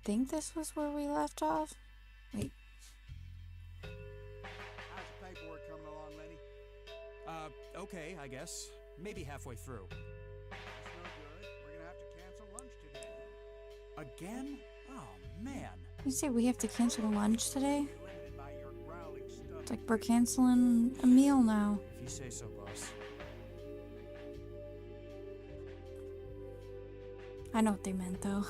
think this was where we left off. Wait. How's the paperwork coming along, Lenny? Okay, I guess. Maybe halfway through. That's no good. We're gonna have to cancel lunch today. Again? Oh, man. You say we have to cancel lunch today? You're limited by your growling stuff. It's like we're canceling a meal now. If you say so, boss. I know what they meant though.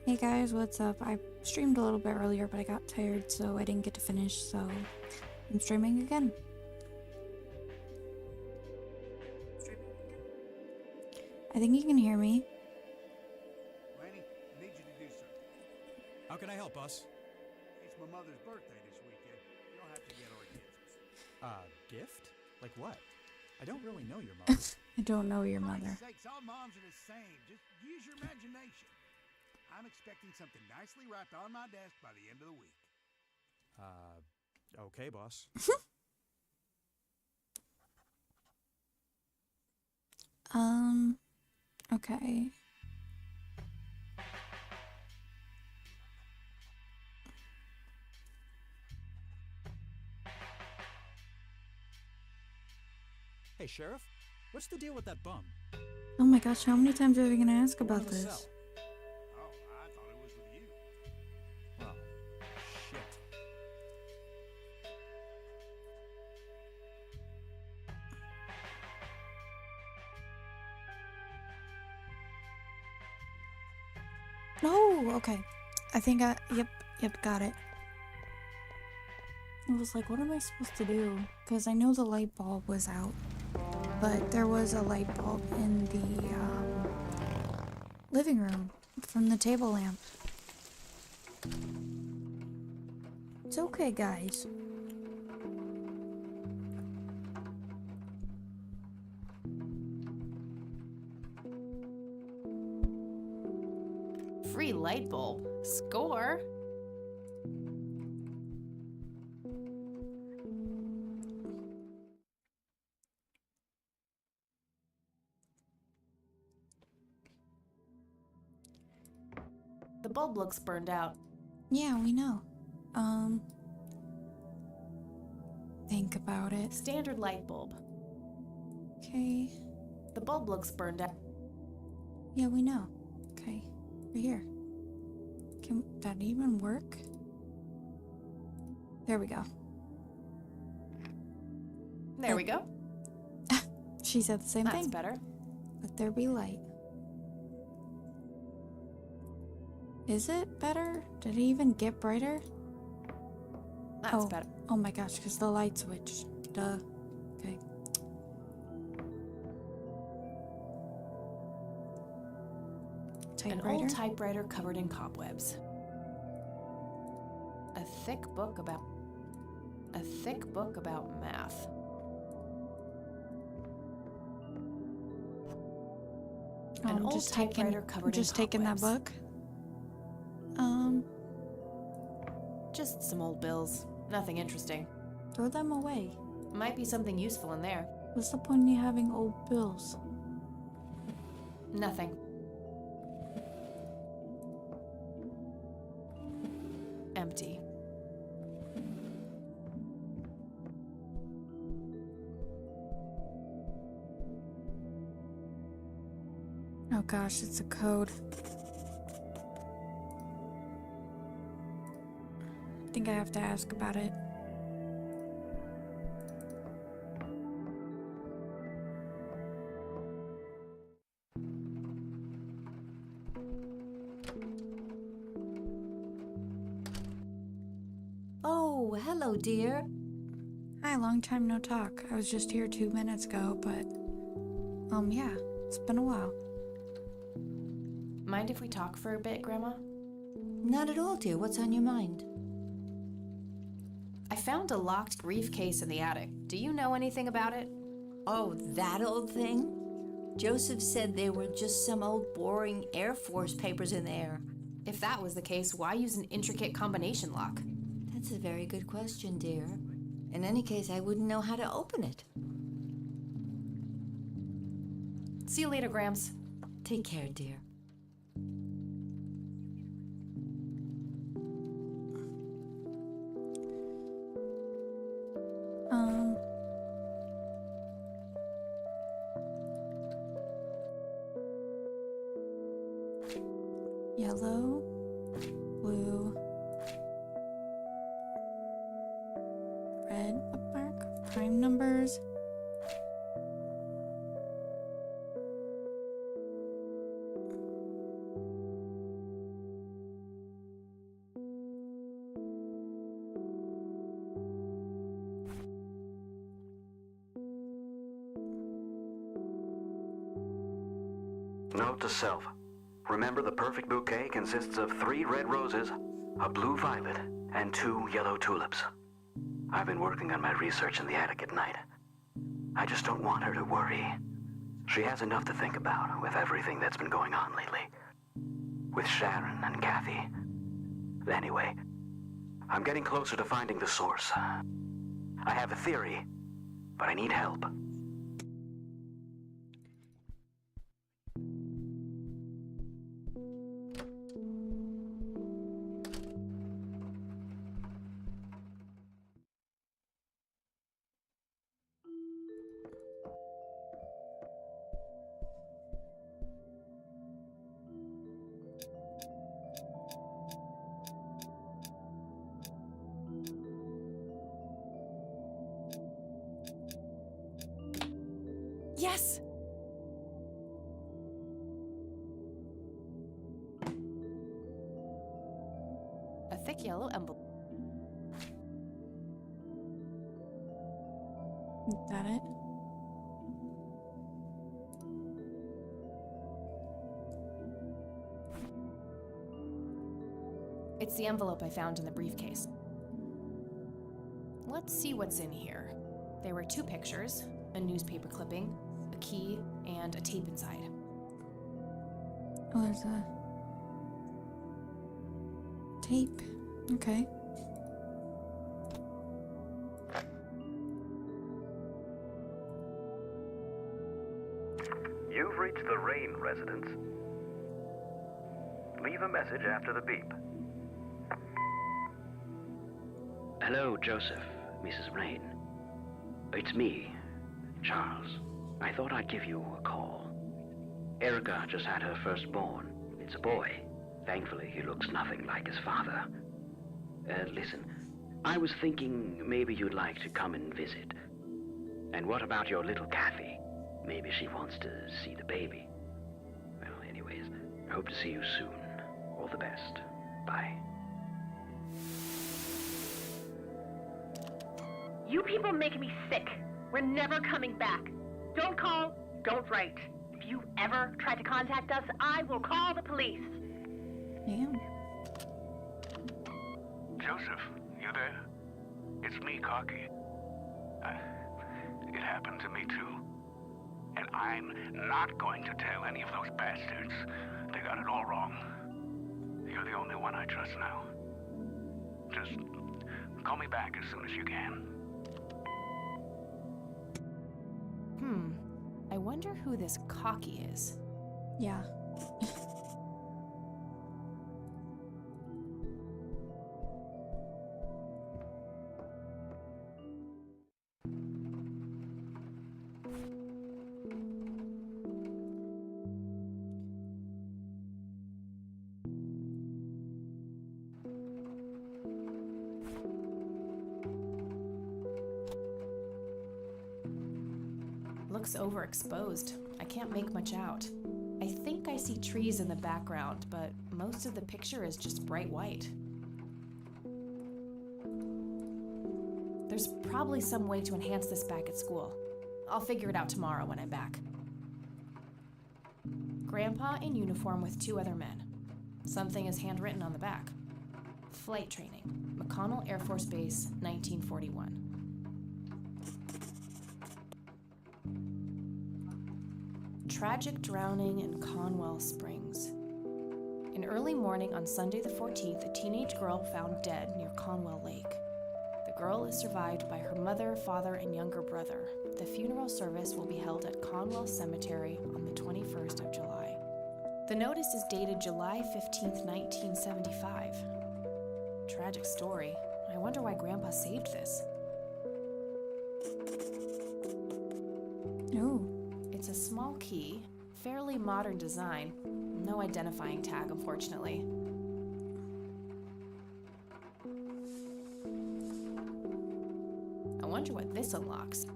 Hey guys, what's up? I streamed a little bit earlier, but I got tired, so I didn't get to finish, so I'm streaming again. I think you can hear me. Lenny, I need you to do something. How can I help, boss? It's my mother's birthday this weekend. You'll have to get her a gift. Gift? Like what? I don't really know your mother. I don't know your For mother. Christ's sakes, all moms are the same. Just use your imagination. I'm expecting something nicely wrapped on my desk by the end of the week. Okay, boss. Okay. Hey, Sheriff? What's the deal with that bum? Oh my gosh, how many times are we gonna ask We're about in the this? cell. Oh, I thought it was with you. Well, shit. No, okay. I think yep, got it. I was like, what am I supposed to do? Because I know the light bulb was out, but there was a light bulb in the living room from the table lamp. It's okay, guys. Free light bulb. Score. The bulb looks burned out. Yeah, we know. Think about it. Standard light bulb. Okay. The bulb looks burned out. Yeah, we know. Okay. Right here. Can that even work? There we go. There we go. She said the same That's thing. better. Let there be light. Is it better? Did it even get brighter? That's better. Oh my gosh, because the light switched. Duh. Okay. An Typewriter? old typewriter covered in cobwebs. A thick book about math. An I'm old just typewriter covered in taking that cobwebs. book. Just some old bills. Nothing interesting. Throw them away. Might be something useful in there. What's the point in having old bills? Nothing. Empty. Oh gosh, it's a code. I think I have to ask about it. Oh, hello, dear. Hi, long time no talk. I was just here 2 minutes ago, but yeah, it's been a while. Mind if we talk for a bit, Grandma? Not at all, dear. What's on your mind? I found a locked briefcase in the attic. Do you know anything about it? Oh, that old thing? Joseph said there were just some old boring Air Force papers in there. If that was the case, why use an intricate combination lock? That's a very good question, dear. In any case, I wouldn't know how to open it. See you later, Grams. Take care, dear. Yellow, blue, red bookmark, prime numbers. Note to self. Remember, the perfect bouquet consists of 3 red roses, a blue violet, and 2 yellow tulips. I've been working on my research in the attic at night. I just don't want her to worry. She has enough to think about with everything that's been going on lately. With Sharon and Kathy. Anyway, I'm getting closer to finding the source. I have a theory, but I need help. Yes! A thick yellow envelope. Is that it? It's the envelope I found in the briefcase. Let's see what's in here. There were 2 pictures, a newspaper clipping, a key, and a tape inside. Oh, there's a tape. Okay. You've reached the Rain residence. Leave a message after the beep. Hello, Joseph, Mrs. Rain. It's me, Charles. I thought I'd give you a call. Erica just had her firstborn. It's a boy. Thankfully, he looks nothing like his father. Listen, I was thinking maybe you'd like to come and visit. And what about your little Kathy? Maybe she wants to see the baby. Well, anyways, I hope to see you soon. All the best. Bye. You people make me sick. We're never coming back. Don't call, don't write. If you ever try to contact us, I will call the police. Damn. Joseph, you there? It's me, Cocky. It happened to me too. And I'm not going to tell any of those bastards. They got it all wrong. You're the only one I trust now. Just call me back as soon as you can. I wonder who this Cocky is. Yeah. Looks overexposed. I can't make much out. I think I see trees in the background, but most of the picture is just bright white. There's probably some way to enhance this back at school. I'll figure it out tomorrow when I'm back. Grandpa in uniform with 2 other men. Something is handwritten on the back. Flight training, McConnell Air Force Base, 1941. Tragic drowning in Conwell Springs. In early morning on Sunday the 14th, a teenage girl found dead near Conwell Lake. The girl is survived by her mother, father, and younger brother. The funeral service will be held at Conwell Cemetery on the 21st of July. The notice is dated July 15th, 1975. Tragic story. I wonder why Grandpa saved this. Oh. It's a small key, fairly modern design. No identifying tag, unfortunately. I wonder what this unlocks.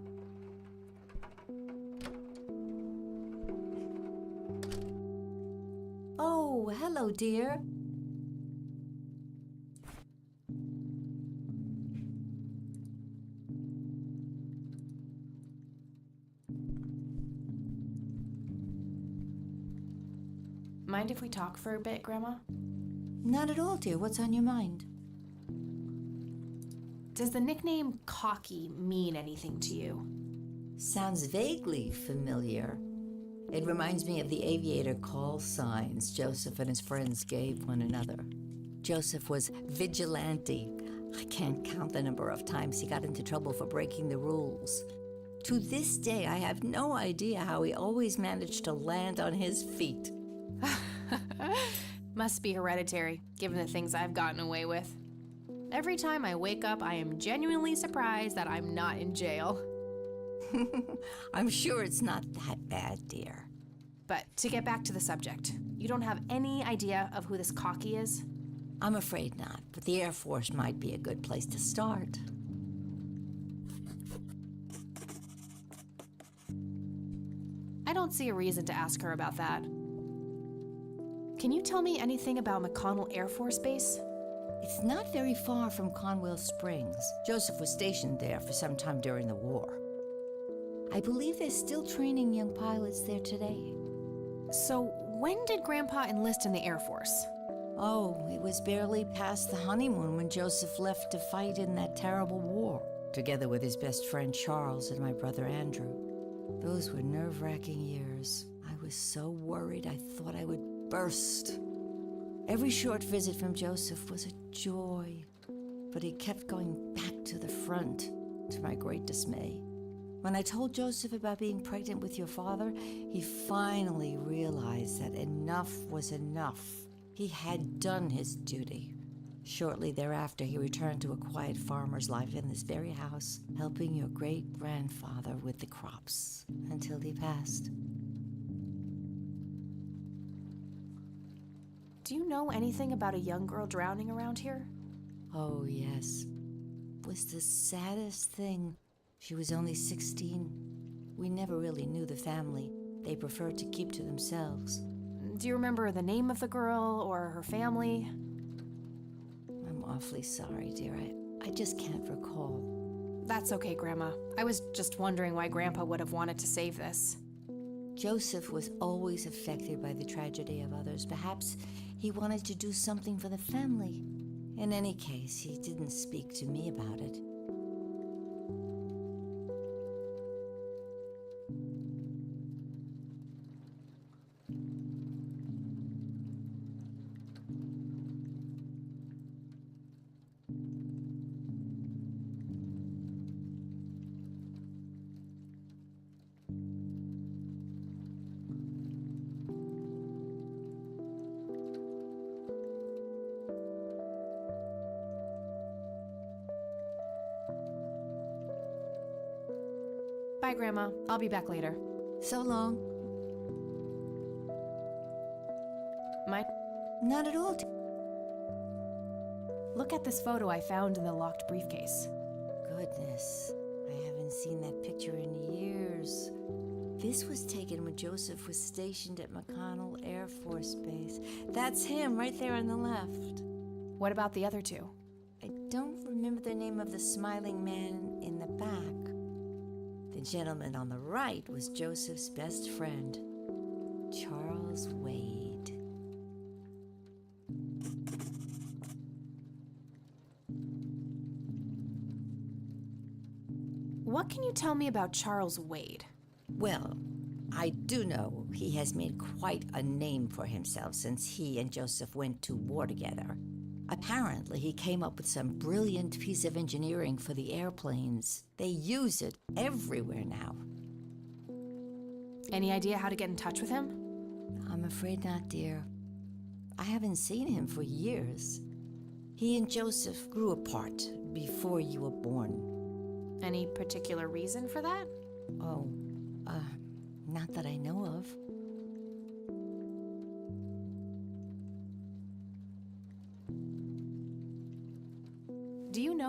Oh, hello, dear. Mind if we talk for a bit, Grandma? Not at all, dear. What's on your mind? Does the nickname Cocky mean anything to you? Sounds vaguely familiar. It reminds me of the aviator call signs Joseph and his friends gave one another. Joseph was vigilante. I can't count the number of times he got into trouble for breaking the rules. To this day, I have no idea how he always managed to land on his feet. Must be hereditary, given the things I've gotten away with. Every time I wake up, I am genuinely surprised that I'm not in jail. I'm sure it's not that bad, dear. But to get back to the subject, you don't have any idea of who this Cocky is? I'm afraid not, but the Air Force might be a good place to start. I don't see a reason to ask her about that. Can you tell me anything about McConnell Air Force Base? It's not very far from Conwell Springs. Joseph was stationed there for some time during the war. I believe they're still training young pilots there today. So, when did Grandpa enlist in the Air Force? Oh, it was barely past the honeymoon when Joseph left to fight in that terrible war, together with his best friend Charles and my brother Andrew. Those were nerve-wracking years. I was so worried I thought I would burst. Every short visit from Joseph was a joy, but he kept going back to the front, to my great dismay. When I told Joseph about being pregnant with your father, he finally realized that enough was enough. He had done his duty. Shortly thereafter, he returned to a quiet farmer's life in this very house, helping your great-grandfather with the crops, until he passed. Do you know anything about a young girl drowning around here? Oh, yes. It was the saddest thing. She was only 16. We never really knew the family. They preferred to keep to themselves. Do you remember the name of the girl or her family? I'm awfully sorry, dear. I just can't recall. That's okay, Grandma. I was just wondering why Grandpa would have wanted to save this. Joseph was always affected by the tragedy of others. Perhaps he wanted to do something for the family. In any case, he didn't speak to me about it. Bye, Grandma. I'll be back later. So long. Mike? Not at all. Look at this photo I found in the locked briefcase. Goodness, I haven't seen that picture in years. This was taken when Joseph was stationed at McConnell Air Force Base. That's him right there on the left. What about the other two? I don't remember the name of the smiling man in the back. The gentleman on the right was Joseph's best friend, Charles Wade. What can you tell me about Charles Wade? Well, I do know he has made quite a name for himself since he and Joseph went to war together. Apparently, he came up with some brilliant piece of engineering for the airplanes. They use it everywhere now. Any idea how to get in touch with him? I'm afraid not, dear. I haven't seen him for years. He and Joseph grew apart before you were born. Any particular reason for that? Oh, not that I know of.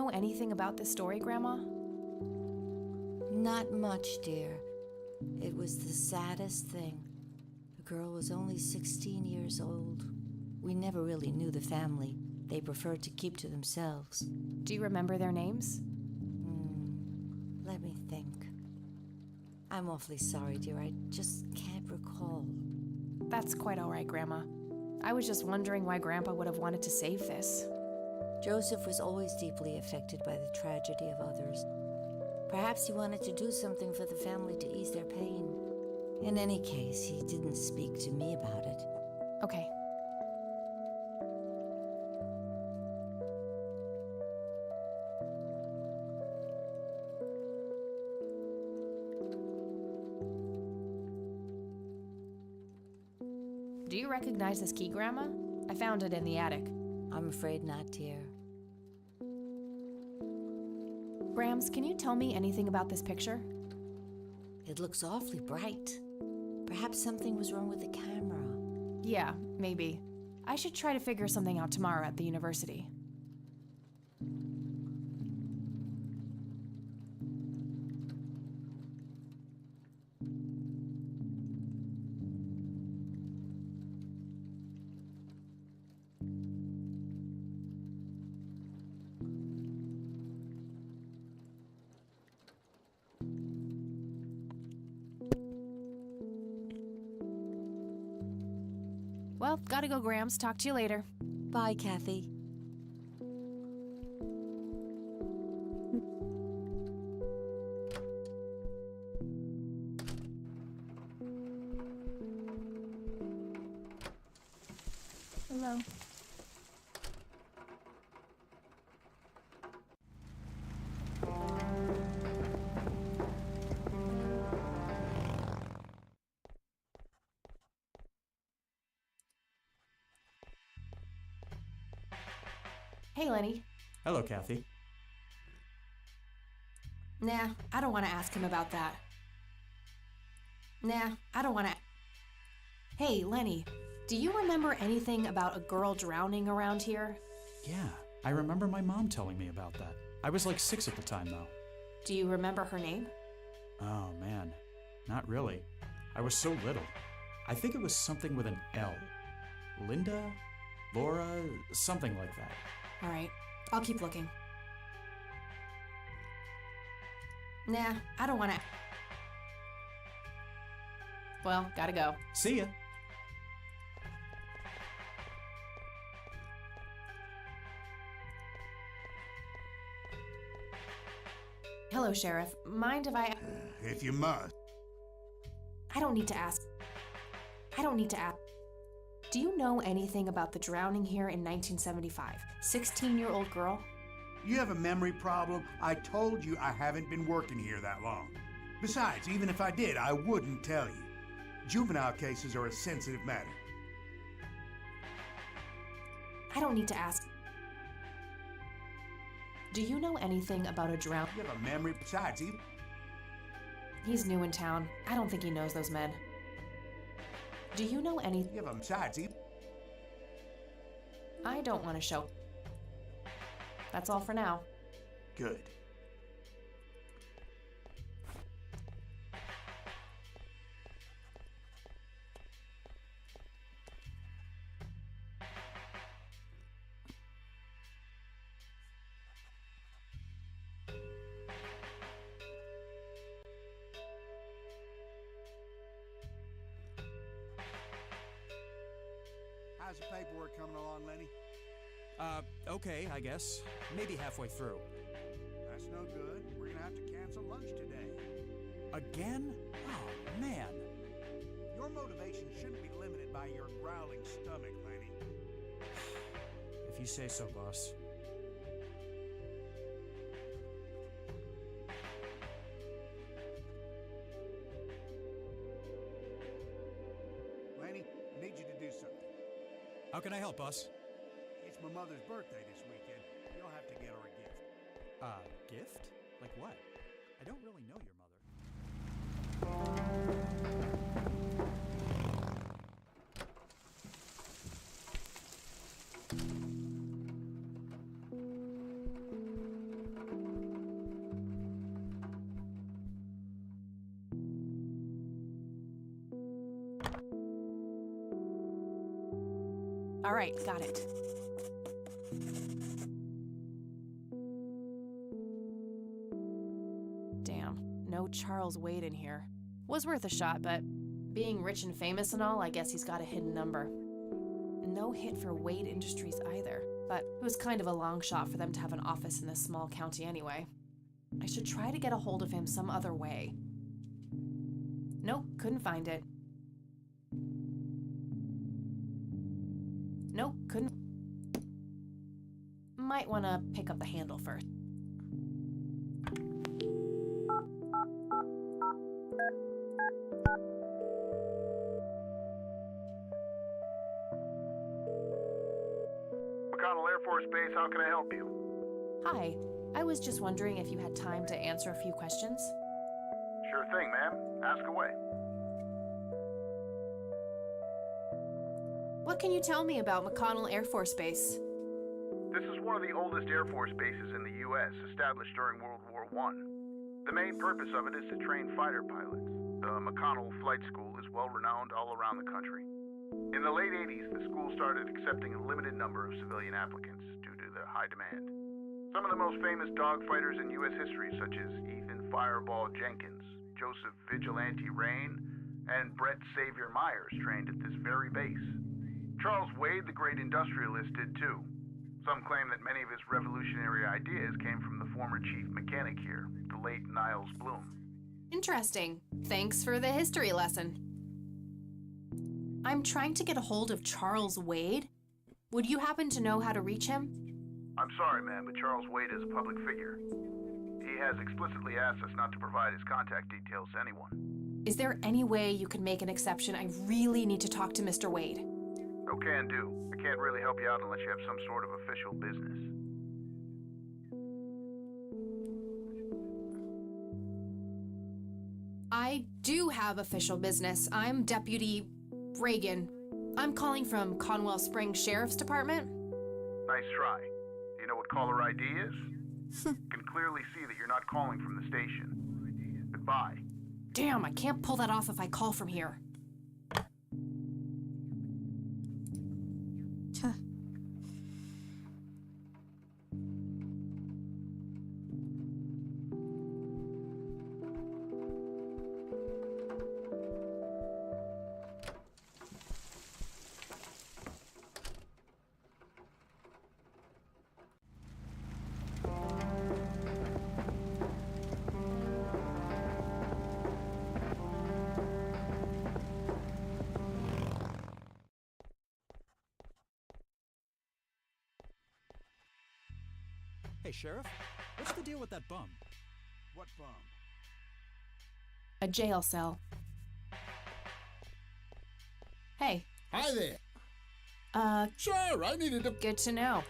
know anything about this story, Grandma? Not much, dear. It was the saddest thing. The girl was only 16 years old. We never really knew the family. They preferred to keep to themselves. Do you remember their names? Let me think. I'm awfully sorry, dear. I just can't recall. That's quite all right, Grandma. I was just wondering why Grandpa would have wanted to save this. Joseph was always deeply affected by the tragedy of others. Perhaps he wanted to do something for the family to ease their pain. In any case, he didn't speak to me about it. Okay. Do you recognize this key, Grandma? I found it in the attic. I'm afraid not, dear. Grams, can you tell me anything about this picture? It looks awfully bright. Perhaps something was wrong with the camera. Yeah, maybe. I should try to figure something out tomorrow at the university. Well, gotta go, Grams. Talk to you later. Bye, Kathy. Hello. Hey, Lenny. Hello, Kathy. Nah, I don't want to ask him about that. Nah, I don't want to. Hey, Lenny, do you remember anything about a girl drowning around here? Yeah, I remember my mom telling me about that. I was like 6 at the time, though. Do you remember her name? Oh, man. Not really. I was so little. I think it was something with an L. Linda? Laura? Something like that. All right, I'll keep looking. Nah, I don't want to. Well, gotta go. See ya. Hello, Sheriff. Mind if I... If you must. I don't need to ask. Do you know anything about the drowning here in 1975? 16-year-old girl? You have a memory problem? I told you I haven't been working here that long. Besides, even if I did, I wouldn't tell you. Juvenile cases are a sensitive matter. I don't need to ask. Do you know anything about a drown? You have a memory besides, even... He's new in town. I don't think he knows those men. Do you know any... You have a besides, even... I don't want to show. That's all for now. Good. How's the paperwork coming along, Lenny? Okay, I guess. Maybe halfway through. That's no good. We're gonna have to cancel lunch today. Again? Oh, man. Your motivation shouldn't be limited by your growling stomach, Lenny. If you say so, boss. Lenny, I need you to do something. How can I help, boss? It's my mother's birthday this weekend. You'll have to get her a gift. Gift? Like what? I don't really know your mother. All right, got it. Damn, no Charles Wade in here. Was worth a shot, but being rich and famous and all, I guess he's got a hidden number. No hit for Wade Industries either, but it was kind of a long shot for them to have an office in this small county anyway. I should try to get a hold of him some other way. Nope, couldn't find it. Nope, couldn't. Might want to pick up the handle first. McConnell Air Force Base, how can I help you? Hi, I was just wondering if you had time to answer a few questions. Sure thing, ma'am. Ask away. What can you tell me about McConnell Air Force Base? This is one of the oldest Air Force bases in the U.S., established during World War I. The main purpose of it is to train fighter pilots. The McConnell Flight School is well renowned all around the country. In the late 80s, the school started accepting a limited number of civilian applicants due to the high demand. Some of the most famous dogfighters in U.S. history, such as Ethan Fireball Jenkins, Joseph Vigilante Rain, and Brett Savior Myers, trained at this very base. Charles Wade, the great industrialist, did too. Some claim that many of his revolutionary ideas came from the former chief mechanic here, the late Niles Bloom. Interesting. Thanks for the history lesson. I'm trying to get a hold of Charles Wade. Would you happen to know how to reach him? I'm sorry, ma'am, but Charles Wade is a public figure. He has explicitly asked us not to provide his contact details to anyone. Is there any way you can make an exception? I really need to talk to Mr. Wade. No can do. I can't really help you out unless you have some sort of official business. I do have official business. I'm Deputy Reagan. I'm calling from Conwell Springs Sheriff's Department. Nice try. Do you know what caller ID is? You can clearly see that you're not calling from the station. Goodbye. Damn, I can't pull that off if I call from here. Huh. Hey, Sheriff, what's the deal with that bum? What bum? A jail cell. Hey. Hi there. Sure, I needed to... Good to know.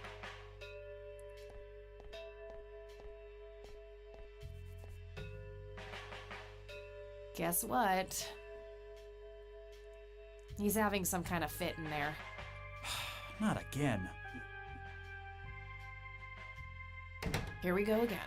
Guess what? He's having some kind of fit in there. Not again. Here we go again.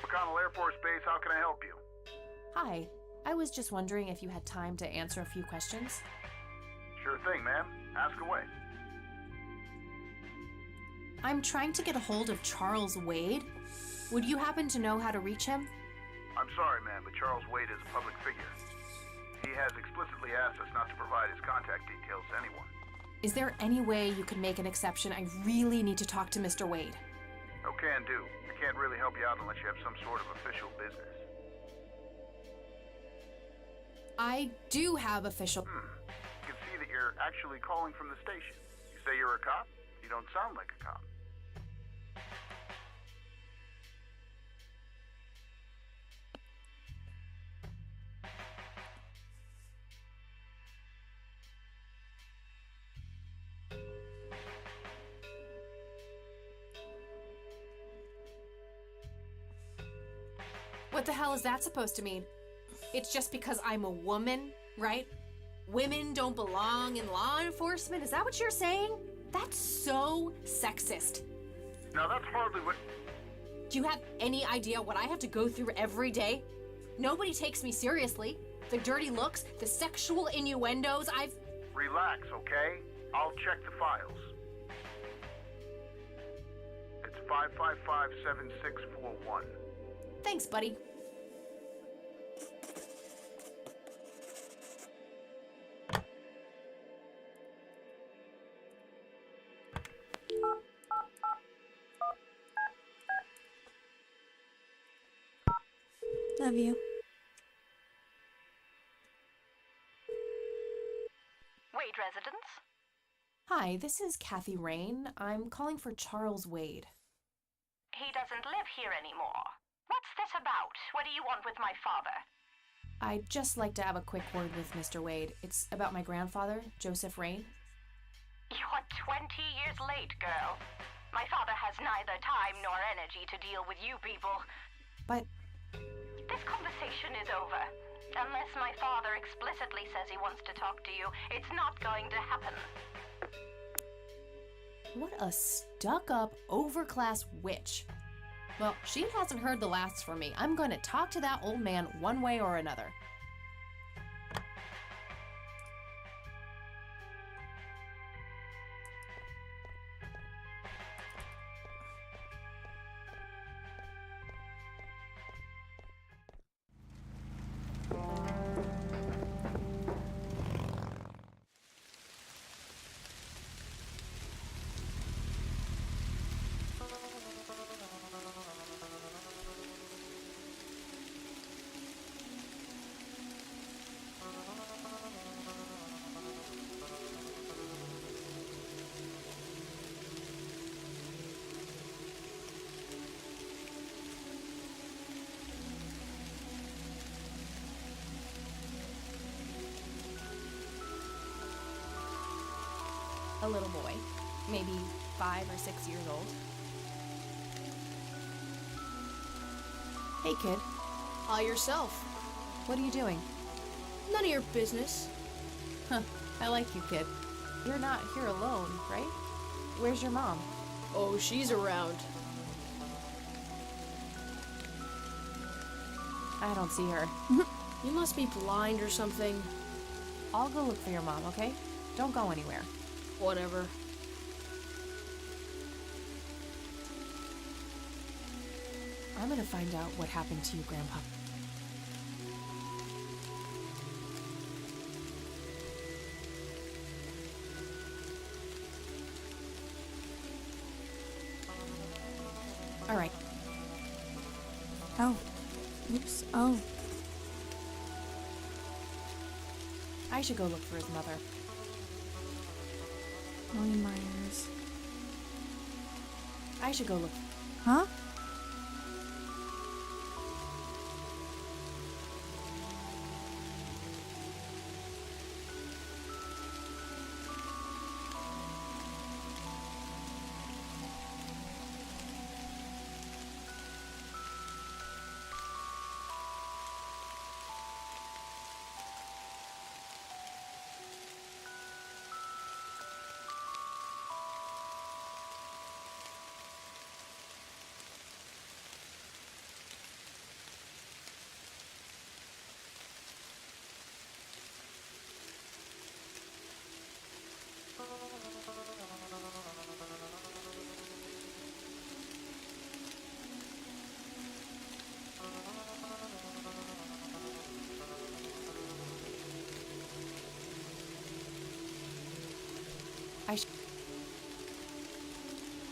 McConnell Air Force Base, how can I help you? Hi. I was just wondering if you had time to answer a few questions. Sure thing, ma'am. Ask away. I'm trying to get a hold of Charles Wade. Would you happen to know how to reach him? I'm sorry, ma'am, but Charles Wade is a public figure. He has explicitly asked us not to provide his contact details to anyone. Is there any way you could make an exception? I really need to talk to Mr. Wade. No can do. I can't really help you out unless you have some sort of official business. I do have official... You can see that you're actually calling from the station. You say you're a cop? You don't sound like a cop. What the hell is that supposed to mean? It's just because I'm a woman, right? Women don't belong in law enforcement? Is that what you're saying? That's so sexist. Now that's hardly what... Do you have any idea what I have to go through every day? Nobody takes me seriously. The dirty looks, the sexual innuendos, Relax, okay? I'll check the files. It's 555-7641. Thanks, buddy. Love you. Wade residence? Hi, this is Kathy Rain. I'm calling for Charles Wade. He doesn't live here anymore. What's this about? What do you want with my father? I'd just like to have a quick word with Mr. Wade. It's about my grandfather, Joseph Rain. You're 20 years late, girl. My father has neither time nor energy to deal with you people. But This conversation is over. Unless my father explicitly says he wants to talk to you, it's not going to happen. what a stuck-up, overclass witch. Well, she hasn't heard the last from me. I'm going to talk to that old man one way or another. A little boy, maybe 5 or 6 years old. Hey, kid. All yourself. What are you doing? None of your business. Huh, I like you, kid. You're not here alone, right? Where's your mom? Oh, she's around. I don't see her. You must be blind or something. I'll go look for your mom, okay? Don't go anywhere. Whatever. I'm gonna find out what happened to you, Grandpa. All right. Oh. Oops. Oh. I should go look for his mother. William Myers. I should go look. Huh?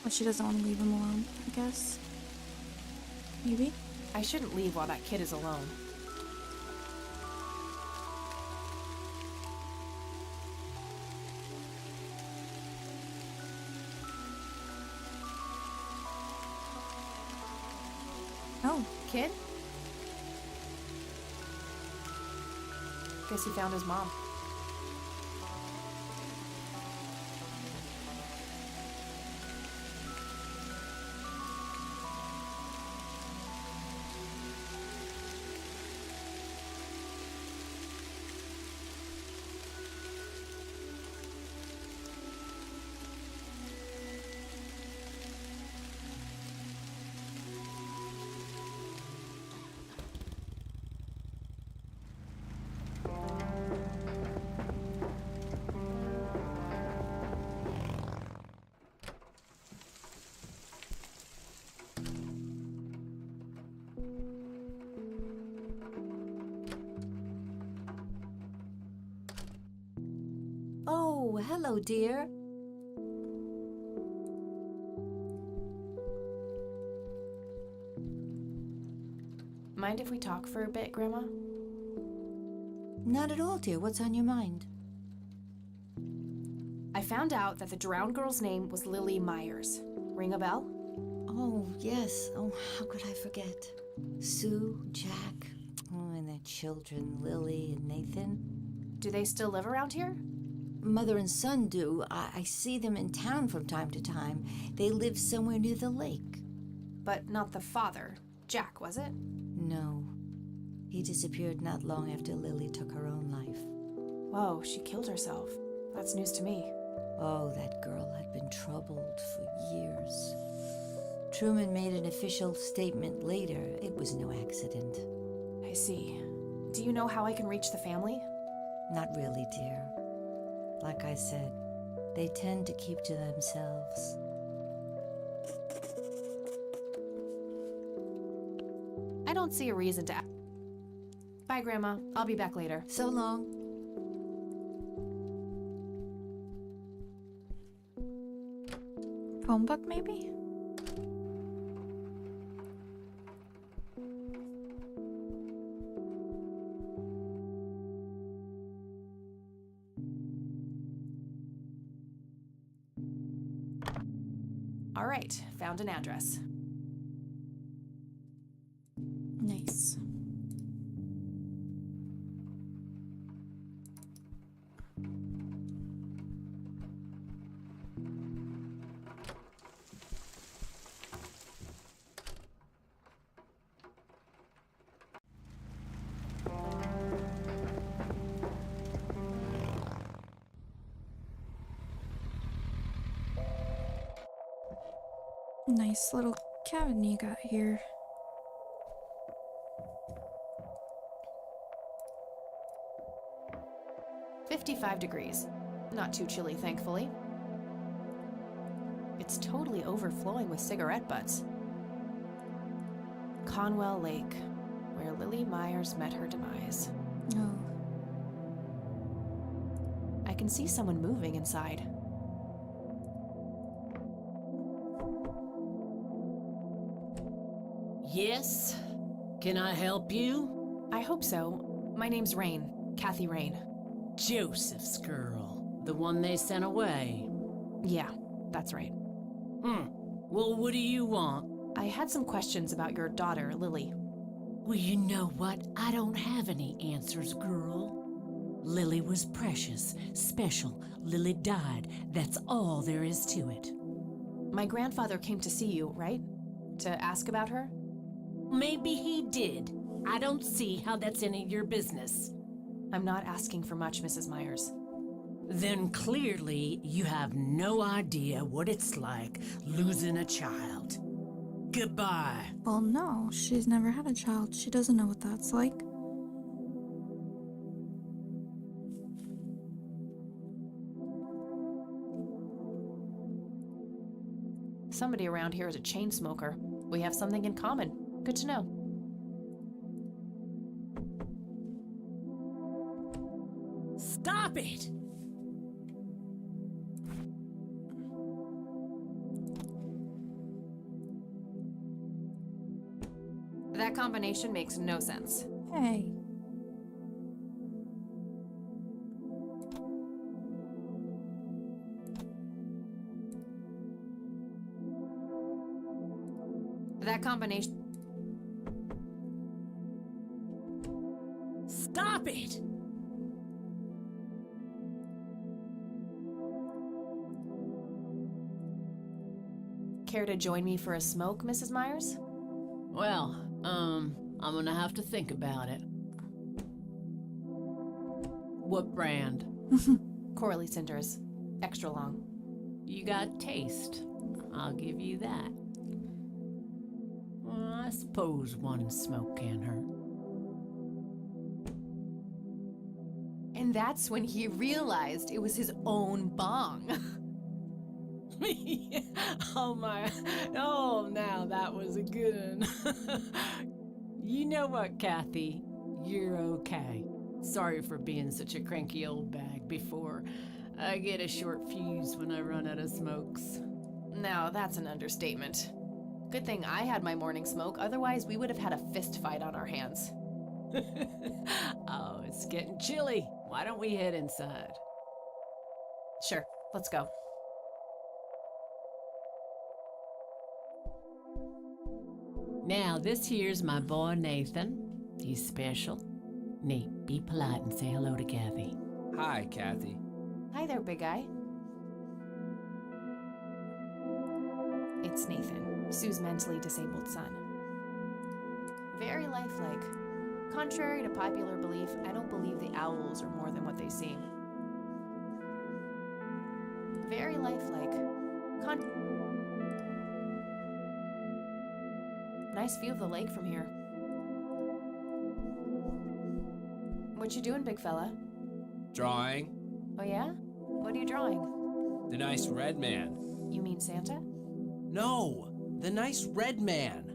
Well, she doesn't want to leave him alone, I guess. Maybe? I shouldn't leave while that kid is alone. Oh. Kid? Guess he found his mom. hello, dear. Mind if we talk for a bit, Grandma? Not at all, dear. What's on your mind? I found out that the drowned girl's name was Lily Myers. Ring a bell? Oh, yes. Oh, how could I forget? Sue, Jack, and their children, Lily and Nathan. Do they still live around here? Mother and son do. I see them in town from time to time. They live somewhere near the lake. But not the father. Jack, was it? No. He disappeared not long after Lily took her own life. Whoa, she killed herself. That's news to me. Oh, that girl had been troubled for years. Truman made an official statement later. It was no accident. I see. Do you know how I can reach the family? Not really, dear. Like I said, they tend to keep to themselves. I don't see a reason to. Bye, Grandma. I'll be back later. So long. Phone book, maybe? All right, found an address. Nice. Nice little cabin you got here. "55 degrees. Not too chilly, thankfully. It's totally overflowing with cigarette butts. Conwell Lake, where Lily Myers met her demise. Oh. I can see someone moving inside. Yes? Can I help you? I hope so. My name's Rain. Kathy Rain. Joseph's girl. The one they sent away. Yeah, that's right. Well, what do you want? I had some questions about your daughter, Lily. Well, you know what? I don't have any answers, girl. Lily was precious, special. Lily died. That's all there is to it. My grandfather came to see you, right? To ask about her? Maybe he did. I don't see how that's any of your business. I'm not asking for much, Mrs. Myers. Then clearly you have no idea what it's like losing a child. Goodbye. Well, no, she's never had a child. She doesn't know what that's like. Somebody around here is a chain smoker. We have something in common. Good to know. Stop it! That combination makes no sense. Hey. That combination... Stop it! Care to join me for a smoke, Mrs. Myers? Well, I'm gonna have to think about it. What brand? Corley Cinders. Extra long. You got taste. I'll give you that. Well, I suppose one smoke can't hurt. And that's when he realized it was his own bong. Oh my, oh now that was a good one. You know what, Kathy? You're okay. Sorry for being such a cranky old bag before. I get a short fuse when I run out of smokes. Now, that's an understatement. Good thing I had my morning smoke, otherwise we would have had a fist fight on our hands. Oh, it's getting chilly. Why don't we head inside? Sure, let's go. Now, this here's my boy Nathan. He's special. Nate, be polite and say hello to Kathy. Hi, Kathy. Hi there, big guy. It's Nathan, Sue's mentally disabled son. Very lifelike. Contrary to popular belief, I don't believe the owls are more than what they seem. Very lifelike. Nice view of the lake from here. What you doing, big fella? Drawing. Oh yeah? What are you drawing? The nice red man. You mean Santa? No, the nice red man.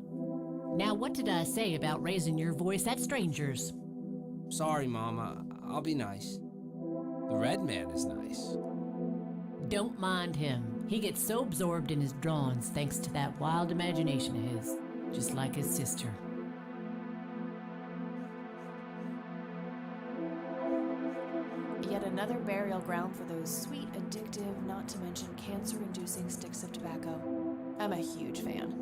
Now, what did I say about raising your voice at strangers? Sorry, Mama. I'll be nice. The red man is nice. Don't mind him. He gets so absorbed in his drawings thanks to that wild imagination of his, just like his sister. Yet another burial ground for those sweet, addictive, not to mention cancer-inducing sticks of tobacco. I'm a huge fan.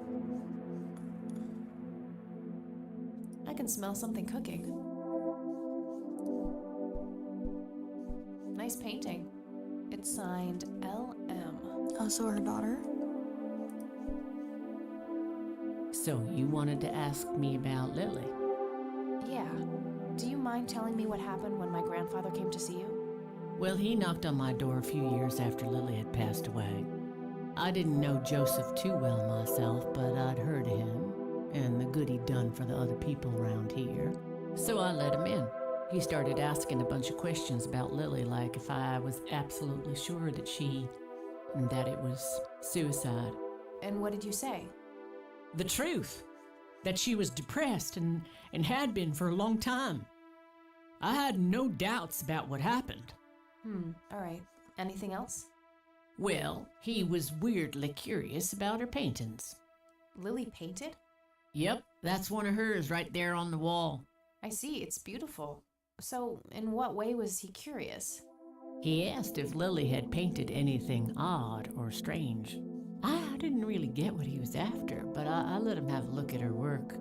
I can smell something cooking. Nice painting. It's signed LM. Also her daughter. So you wanted to ask me about Lily? Yeah. Do you mind telling me what happened when my grandfather came to see you? Well, he knocked on my door a few years after Lily had passed away. I didn't know Joseph too well myself, but I'd heard of him and the good he'd done for the other people around here. So I let him in. He started asking a bunch of questions about Lily, like if I was absolutely sure that it was suicide. And what did you say? The truth. That she was depressed and had been for a long time. I had no doubts about what happened. All right. Anything else? Well, he was weirdly curious about her paintings. Lily painted? Yep, that's one of hers right there on the wall. I see, it's beautiful. So, in what way was he curious? He asked if Lily had painted anything odd or strange. I didn't really get what he was after, but I let him have a look at her work.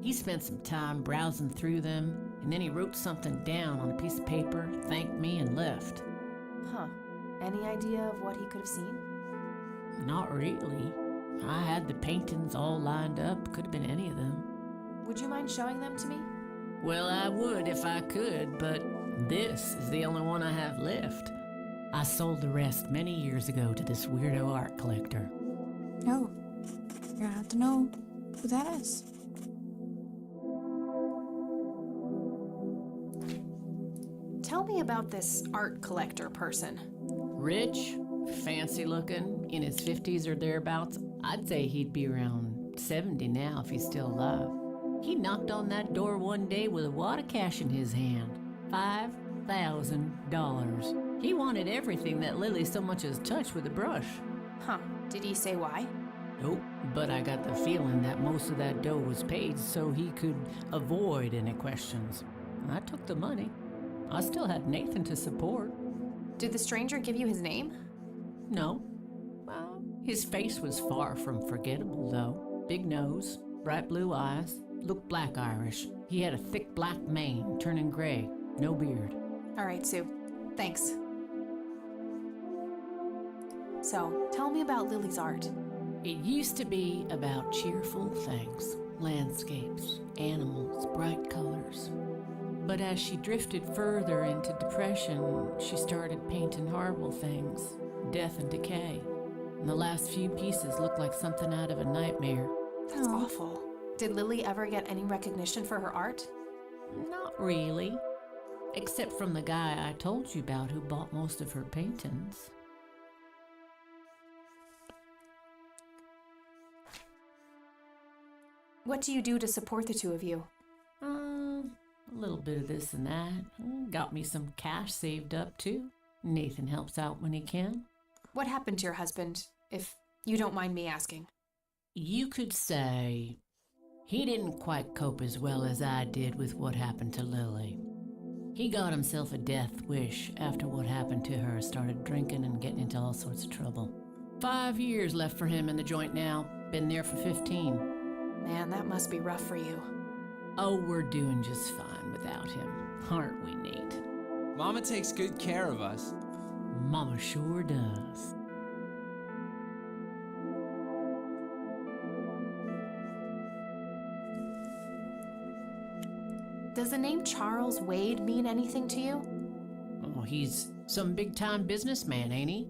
He spent some time browsing through them, and then he wrote something down on a piece of paper, thanked me, and left. Huh. Any idea of what he could have seen? Not really. I had the paintings all lined up. Could have been any of them. Would you mind showing them to me? Well, I would if I could, but this is the only one I have left. I sold the rest many years ago to this weirdo art collector. Oh, you're gonna have to know who that is. Tell me about this art collector person. Rich, fancy looking, in his 50s or thereabouts. I'd say he'd be around 70 now if he's still alive. He knocked on that door one day with a wad of cash in his hand. $5,000. He wanted everything that Lily so much as touched with a brush. Huh. Did he say why? Nope, but I got the feeling that most of that dough was paid so he could avoid any questions. I took the money. I still had Nathan to support. Did the stranger give you his name? No. Well, his face was far from forgettable, though. Big nose, bright blue eyes, looked black Irish. He had a thick black mane, turning gray, no beard. All right, Sue. Thanks. So, tell me about Lily's art. It used to be about cheerful things, landscapes, animals, bright colors. But as she drifted further into depression, she started painting horrible things, death and decay. And the last few pieces looked like something out of a nightmare. That's awful. Did Lily ever get any recognition for her art? Not really. Except from the guy I told you about who bought most of her paintings. What do you do to support the two of you? A little bit of this and that. Got me some cash saved up, too. Nathan helps out when he can. What happened to your husband, if you don't mind me asking? You could say he didn't quite cope as well as I did with what happened to Lily. He got himself a death wish after what happened to her, started drinking and getting into all sorts of trouble. 5 years left for him in the joint now. Been there for 15. Man, that must be rough for you. Oh, we're doing just fine without him, aren't we, Nate? Mama takes good care of us. Mama sure does. Does the name Charles Wade mean anything to you? Oh, he's some big-time businessman, ain't he?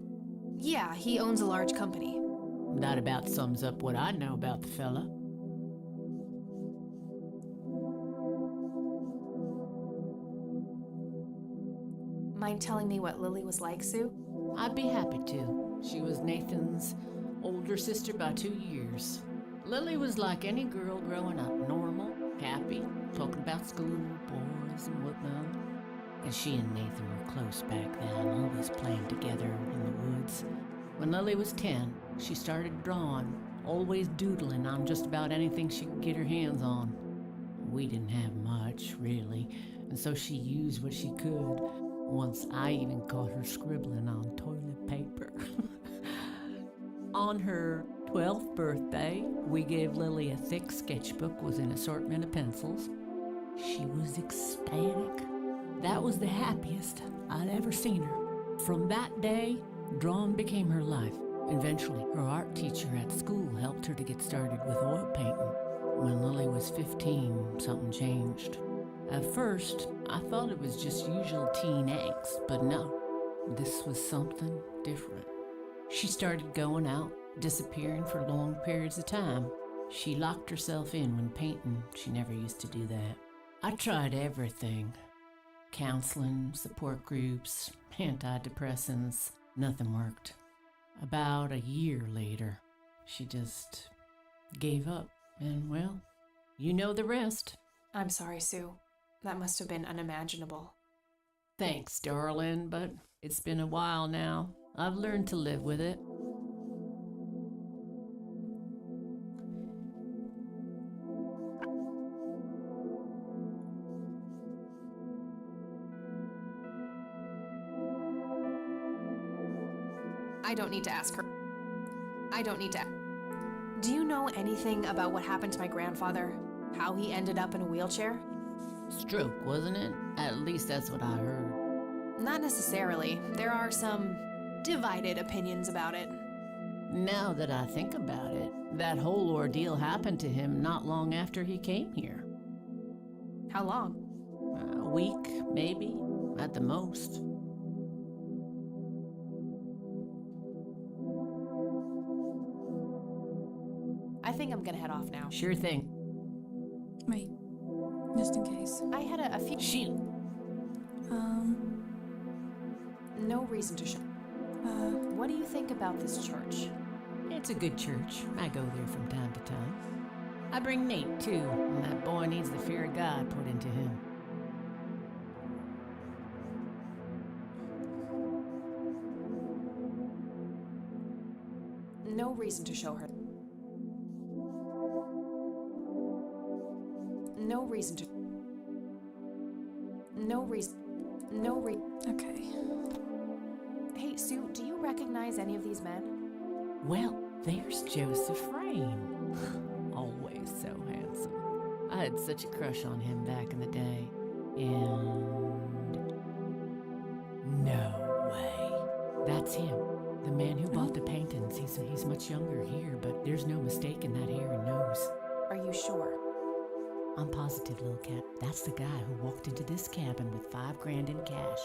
Yeah, he owns a large company. That about sums up what I know about the fella. Mind telling me what Lily was like, Sue? I'd be happy to. She was Nathan's older sister by 2 years. Lily was like any girl growing up, normal, happy, talking about school, boys, and whatnot. And she and Nathan were close back then, always playing together in the woods. When Lily was 10, she started drawing, always doodling on just about anything she could get her hands on. We didn't have much, really, and so she used what she could. Once I even caught her scribbling on toilet paper. On her 12th birthday, we gave Lily a thick sketchbook with an assortment of pencils. She was ecstatic. That was the happiest I'd ever seen her. From that day, drawing became her life. Eventually, her art teacher at school helped her to get started with oil painting. When Lily was 15, something changed. At first, I thought it was just usual teen angst, but no, this was something different. She started going out, disappearing for long periods of time. She locked herself in when painting. She never used to do that. I tried everything. Counseling, support groups, antidepressants. Nothing worked. About a year later, she just gave up. And well, you know the rest. I'm sorry, Sue. That must have been unimaginable. Thanks, darling, but it's been a while now. I've learned to live with it. I don't need to ask her. Do you know anything about what happened to my grandfather? How he ended up in a wheelchair? Stroke, wasn't it? At least that's what I heard. Not necessarily. There are some divided opinions about it. Now that I think about it, that whole ordeal happened to him not long after he came here. How long? A week, maybe, at the most. I think I'm gonna head off now. Sure thing. Wait, just in case. I had a few... Shoot. No reason to show. What do you think about this church? It's a good church. I go there from time to time. I bring Nate, too, and that boy needs the fear of God put into him. No reason to show her. No reason to... Okay. Hey, Sue, do you recognize any of these men? Well, there's Joseph Rain. Always so handsome. I had such a crush on him back in the day. And... no way. That's him. The man who bought the paintings. He's much younger here, but there's no mistaking that hair and nose. Are you sure? I'm positive, little cat. That's the guy who walked into this cabin with $5 grand in cash.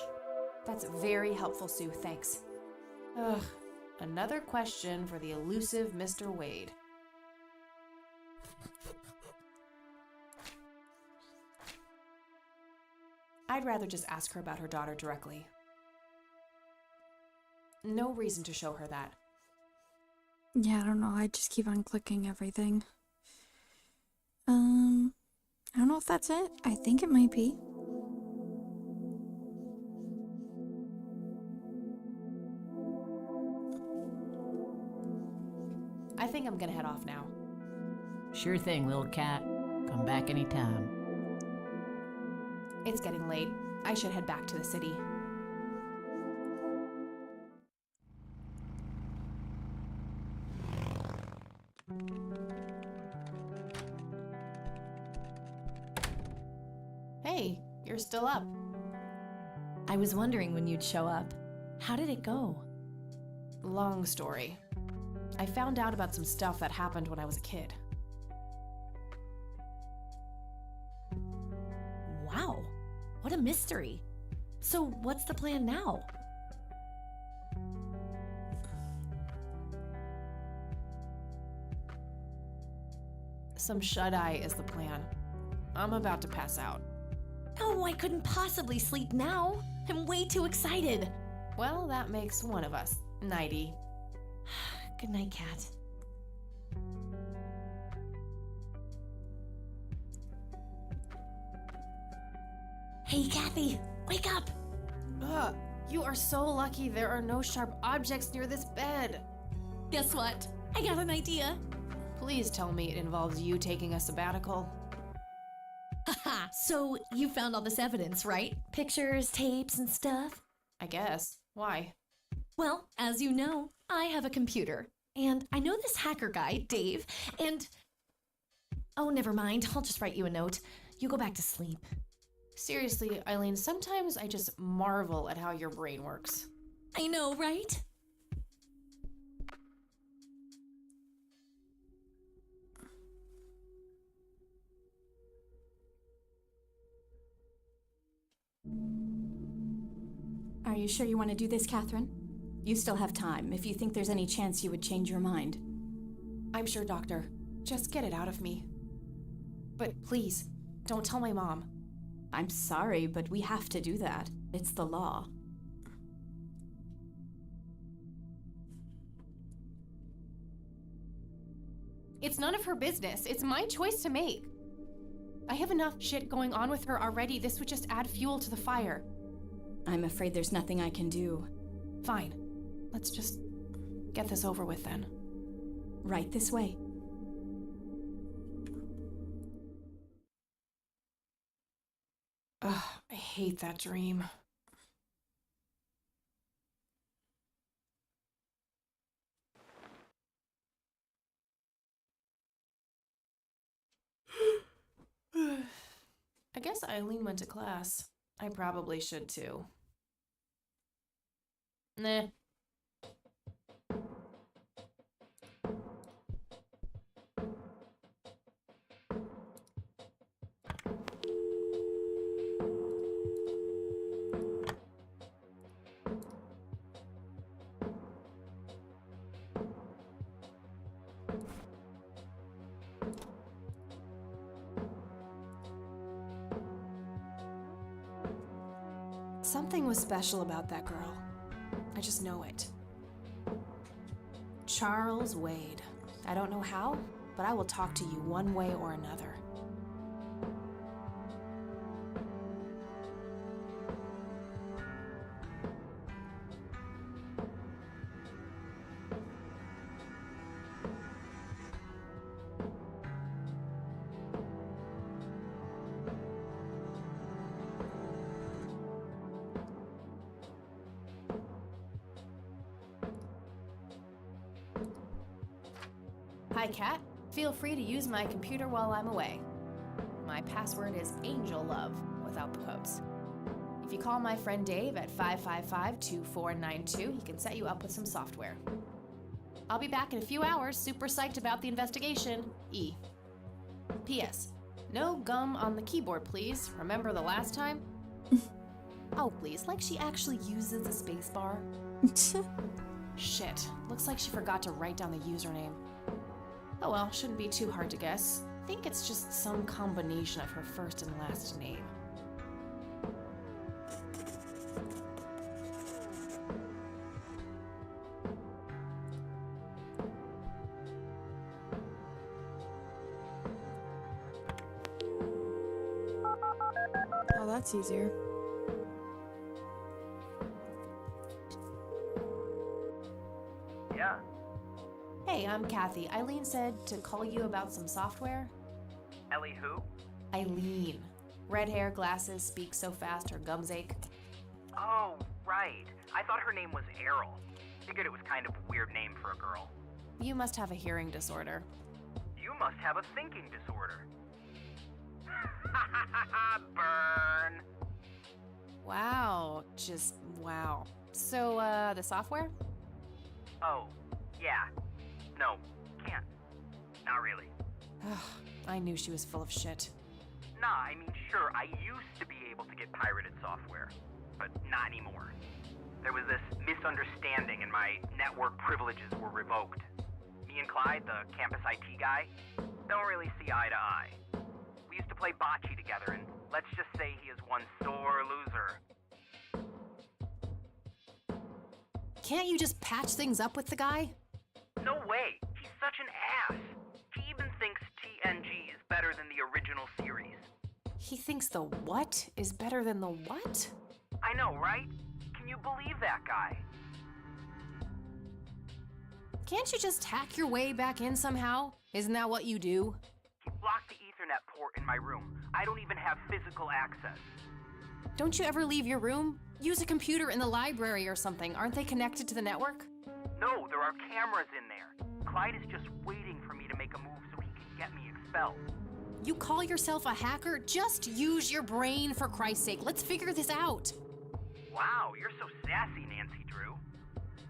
That's very helpful, Sue. Thanks. Ugh. Another question for the elusive Mr. Wade. I'd rather just ask her about her daughter directly. No reason to show her that. Yeah, I don't know. I just keep on clicking everything. I don't know if that's it. I think it might be. I think I'm gonna head off now. Sure thing, little cat. Come back anytime. It's getting late. I should head back to the city. Hey, you're still up. I was wondering when you'd show up. How did it go? Long story. I found out about some stuff that happened when I was a kid. Wow, what a mystery. So what's the plan now? Some shut-eye is the plan. I'm about to pass out. Oh, I couldn't possibly sleep now. I'm way too excited. Well, that makes one of us. Nighty. Good night, Cat. Hey, Kathy, wake up! Ugh, you are so lucky there are no sharp objects near this bed. Guess what? I got an idea. Please tell me it involves you taking a sabbatical. Haha, so you found all this evidence, right? Pictures, tapes, and stuff? I guess. Why? Well, as you know, I have a computer. And I know this hacker guy, Dave, and... Oh, never mind. I'll just write you a note. You go back to sleep. Seriously, Eileen, sometimes I just marvel at how your brain works. I know, right? Are you sure you want to do this, Catherine? You still have time, if you think there's any chance you would change your mind. I'm sure, Doctor. Just get it out of me. But please, don't tell my mom. I'm sorry, but we have to do that. It's the law. It's none of her business. It's my choice to make. I have enough shit going on with her already. This would just add fuel to the fire. I'm afraid there's nothing I can do. Fine. Let's just get this over with then. Right this way. Ugh, I hate that dream. I guess Eileen went to class. I probably should too. Nah. Something was special about that girl. I just know it. Charles Wade. I don't know how, but I will talk to you one way or another. Hi, Kat. Feel free to use my computer while I'm away. My password is AngelLove, without the quotes. If you call my friend Dave at 555-2492, he can set you up with some software. I'll be back in a few hours, super psyched about the investigation. E. P.S. No gum on the keyboard, please. Remember the last time? Oh, please, like she actually uses a spacebar. Shit, looks like she forgot to write down the username. Oh well, shouldn't be too hard to guess. I think it's just some combination of her first and last name. Oh, that's easier. Yeah. Hey, I'm Kathy. Eileen said to call you about some software. Ellie who? Eileen. Red hair, glasses, speaks so fast her gums ache. Oh, right. I thought her name was Errol. Figured it was kind of a weird name for a girl. You must have a hearing disorder. You must have a thinking disorder. Burn. Wow, just wow. So, the software? Oh, yeah. No, can't. Not really. I knew she was full of shit. Nah, I mean, sure, I used to be able to get pirated software, but not anymore. There was this misunderstanding and my network privileges were revoked. Me and Clyde, the campus IT guy, don't really see eye to eye. We used to play bocce together, and let's just say he is one sore loser. Can't you just patch things up with the guy? No way! He's such an ass! He even thinks TNG is better than the original series. He thinks the what is better than the what? I know, right? Can you believe that guy? Can't you just hack your way back in somehow? Isn't that what you do? He blocked the Ethernet port in my room. I don't even have physical access. Don't you ever leave your room? Use a computer in the library or something. Aren't they connected to the network? No, there are cameras in there. Clyde is just waiting for me to make a move so he can get me expelled. You call yourself a hacker? Just use your brain, for Christ's sake. Let's figure this out. Wow, you're so sassy, Nancy Drew.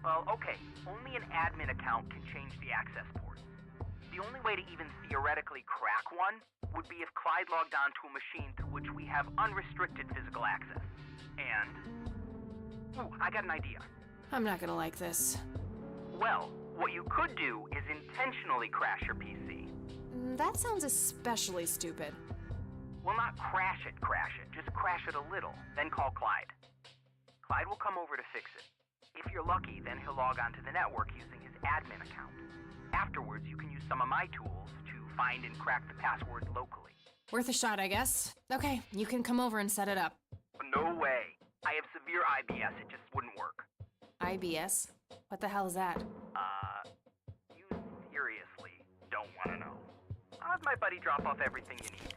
Well, okay, only an admin account can change the access ports. The only way to even theoretically crack one would be if Clyde logged onto a machine to which we have unrestricted physical access. And... ooh, I got an idea. I'm not gonna like this. Well, what you could do is intentionally crash your PC. That sounds especially stupid. Well, not crash it, just crash it a little, then call Clyde. Clyde will come over to fix it. If you're lucky, then he'll log onto the network using his admin account. Afterwards, you can use some of my tools to find and crack the passwords locally. Worth a shot, I guess. Okay, you can come over and set it up. No way. I have severe IBS, it just wouldn't work. IBS? What the hell is that? You seriously don't want to know. I'll have my buddy drop off everything you need.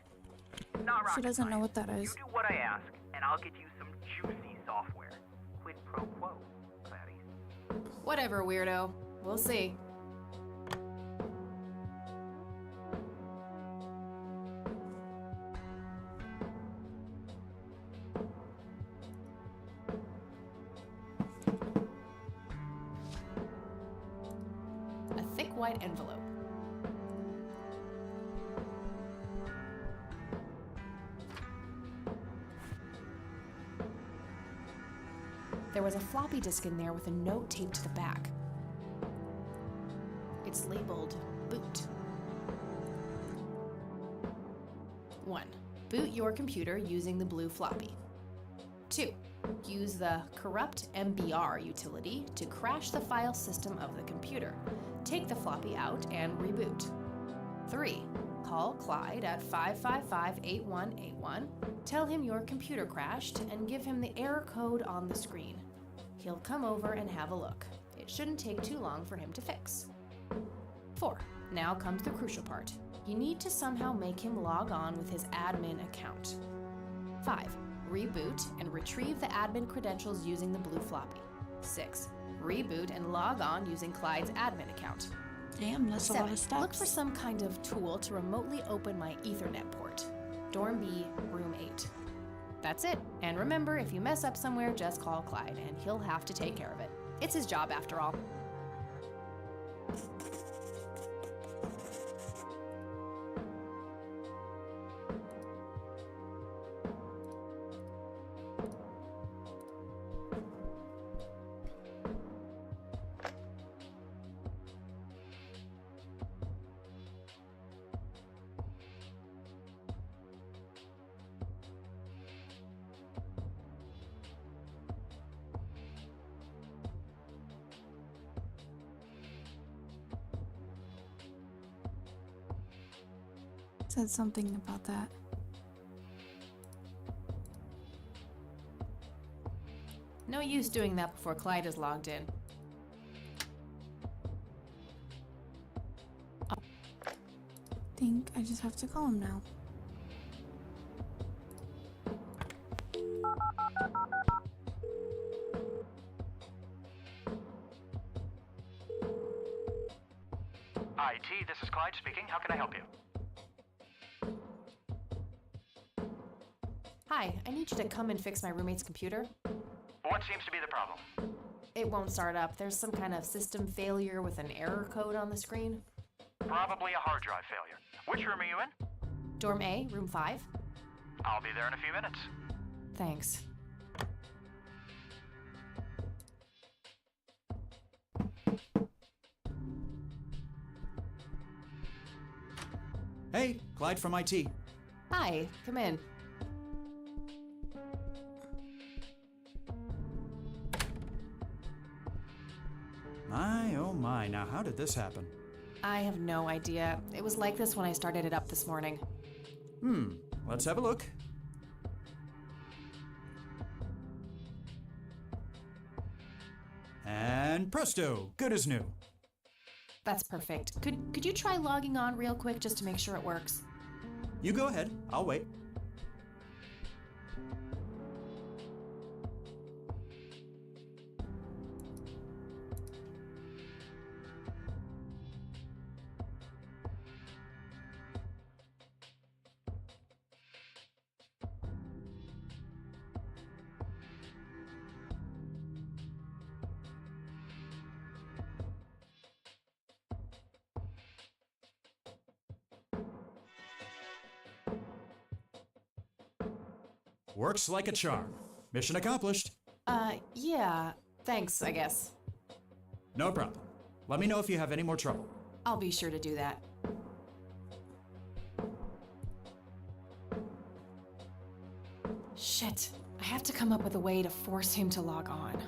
Not rocket She doesn't know science. what that is. You do what I ask, and I'll get you some juicy software. Quid pro quo, Clarice. Whatever, weirdo. We'll see. A thick white envelope. There was a floppy disk in there with a note taped to the back. It's labeled boot. 1. Boot your computer using the blue floppy. 2. Use the corrupt MBR utility to crash the file system of the computer. Take the floppy out and reboot. 3. Call Clyde at 555-8181. Tell him your computer crashed and give him the error code on the screen. He'll come over and have a look. It shouldn't take too long for him to fix. 4. Now comes the crucial part. You need to somehow make him log on with his admin account. 5. Reboot and retrieve the admin credentials using the blue floppy. 6. Reboot and log on using Clyde's admin account. Damn, that's 7. a lot of steps. Look for some kind of tool to remotely open my Ethernet port. Dorm B, room 8. That's it. And remember, if you mess up somewhere, just call Clyde, and he'll have to take care of it. It's his job, after all. Said something about that. No use doing that before Clyde is logged in. think I just have to call him now. IT, this is Clyde speaking. How can I help you? Hi, I need you to come and fix my roommate's computer. What seems to be the problem? It won't start up. There's some kind of system failure with an error code on the screen. Probably a hard drive failure. Which room are you in? Dorm A, room 5. I'll be there in a few minutes. Thanks. Hey, Clyde from IT. Hi, come in. My, oh my, now how did this happen? I have no idea. It was like this when I started it up this morning. Let's have a look. And presto, good as new. That's perfect. Could you try logging on real quick just to make sure it works? You go ahead, I'll wait. Works like a charm. Mission accomplished. Yeah. Thanks, I guess. No problem. Let me know if you have any more trouble. I'll be sure to do that. Shit. I have to come up with a way to force him to log on.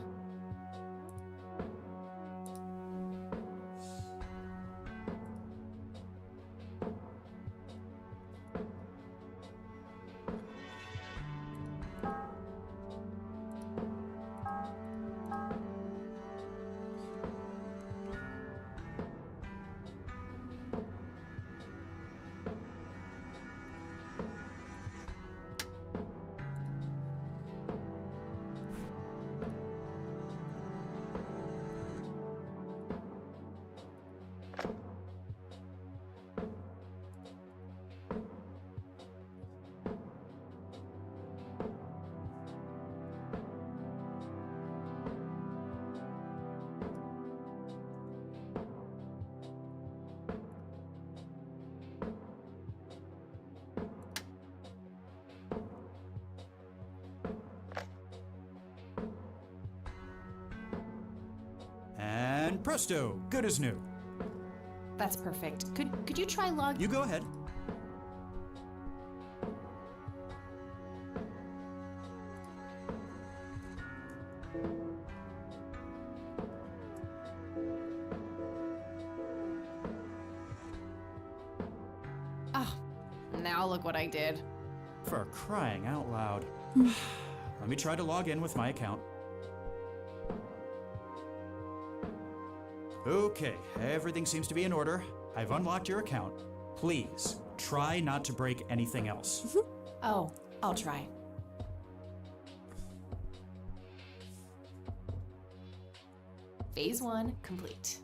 And presto, good as new. That's perfect. Could you try log? You go ahead. Oh, now look what I did. For crying out loud. Let me try to log in with my account. Okay, everything seems to be in order. I've unlocked your account. Please, try not to break anything else. Oh, I'll try. Phase 1 complete.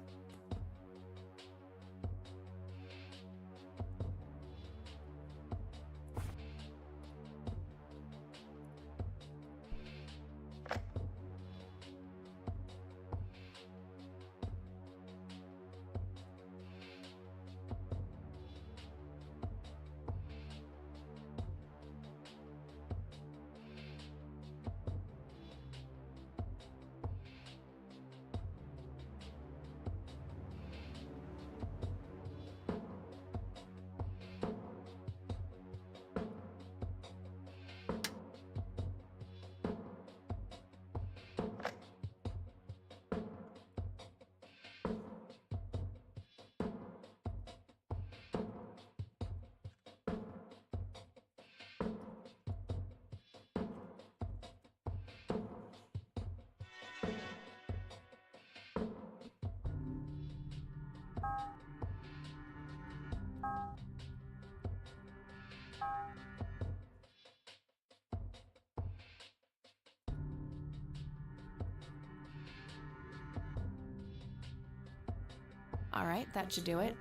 All right, that should do it.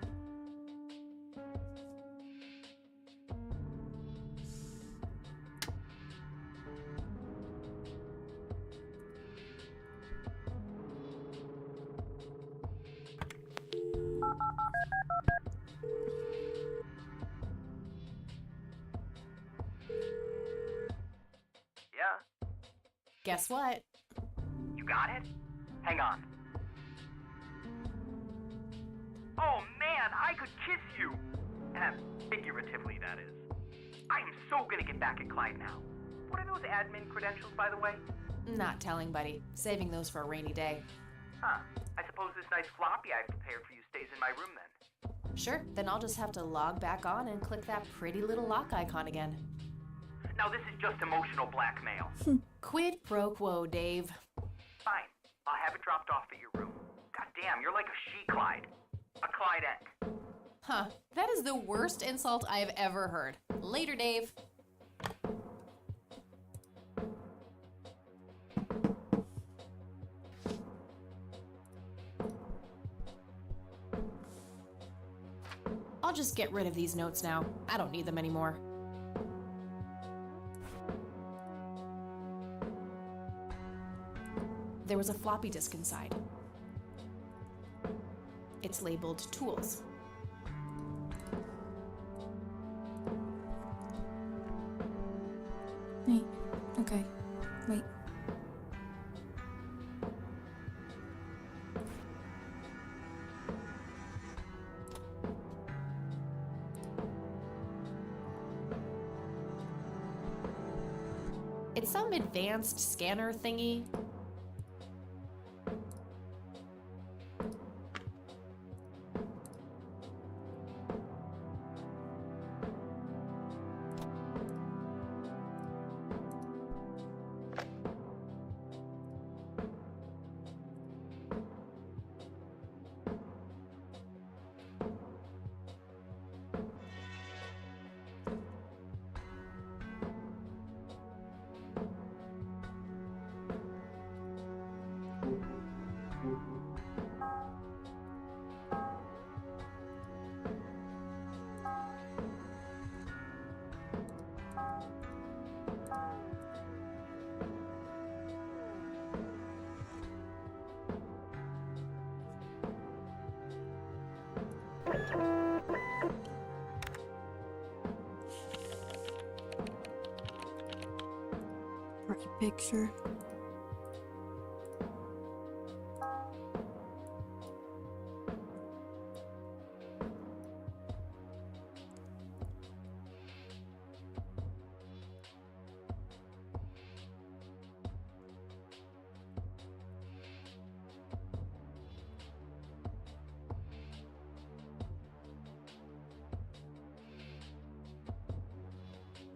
Yeah? Guess what? You got it? Hang on. Oh man, I could kiss you! Figuratively, that is. I am so gonna get back at Clyde now. What are those admin credentials, by the way? Not telling, buddy. Saving those for a rainy day. Huh. I suppose this nice floppy I've prepared for you stays in my room then. Sure, then I'll just have to log back on and click that pretty little lock icon again. Now this is just emotional blackmail. Quid pro quo, Dave. Fine. I'll have it dropped off at your room. God damn, you're like a she-Clyde. A Clydette. Huh, that is the worst insult I have ever heard. Later, Dave. I'll just get rid of these notes now. I don't need them anymore. There was a floppy disk inside. It's labeled Tools. Wait. Okay. Wait. It's some advanced scanner thingy. Pretty picture.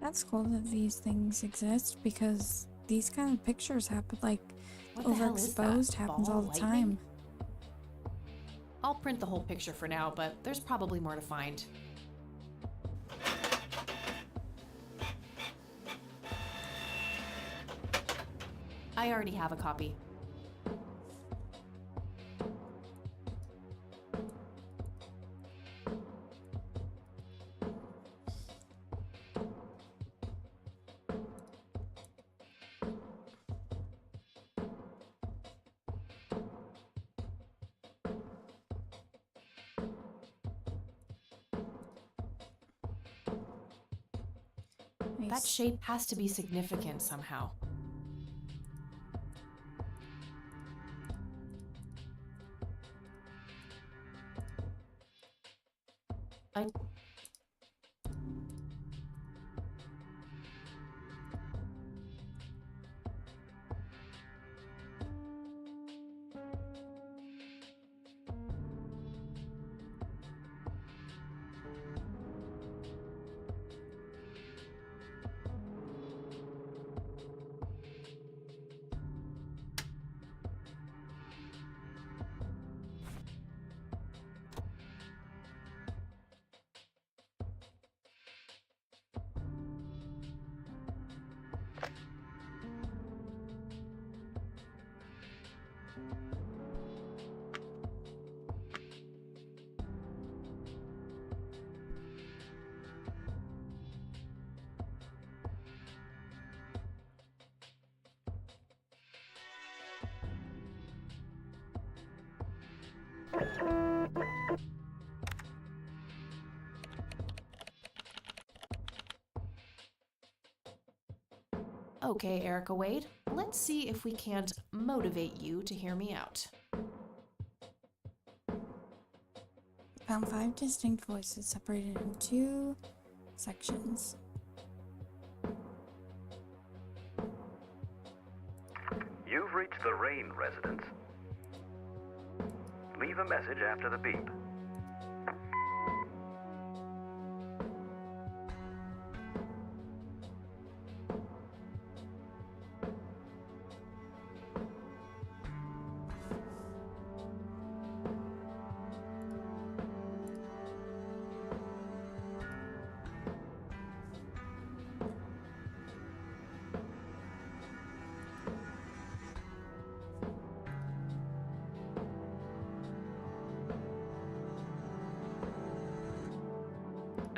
That's cool that these things exist because these kind of pictures happen, like What the hell is that? overexposed happens Ball all the lightning? time. I'll print the whole picture for now, but there's probably more to find. I already have a copy. That shape has to be significant somehow. I... Okay, Erica Wade, let's see if we can't motivate you to hear me out. Found 5 distinct voices separated in 2 sections. You've reached the Rain residence. Leave a message after the beep.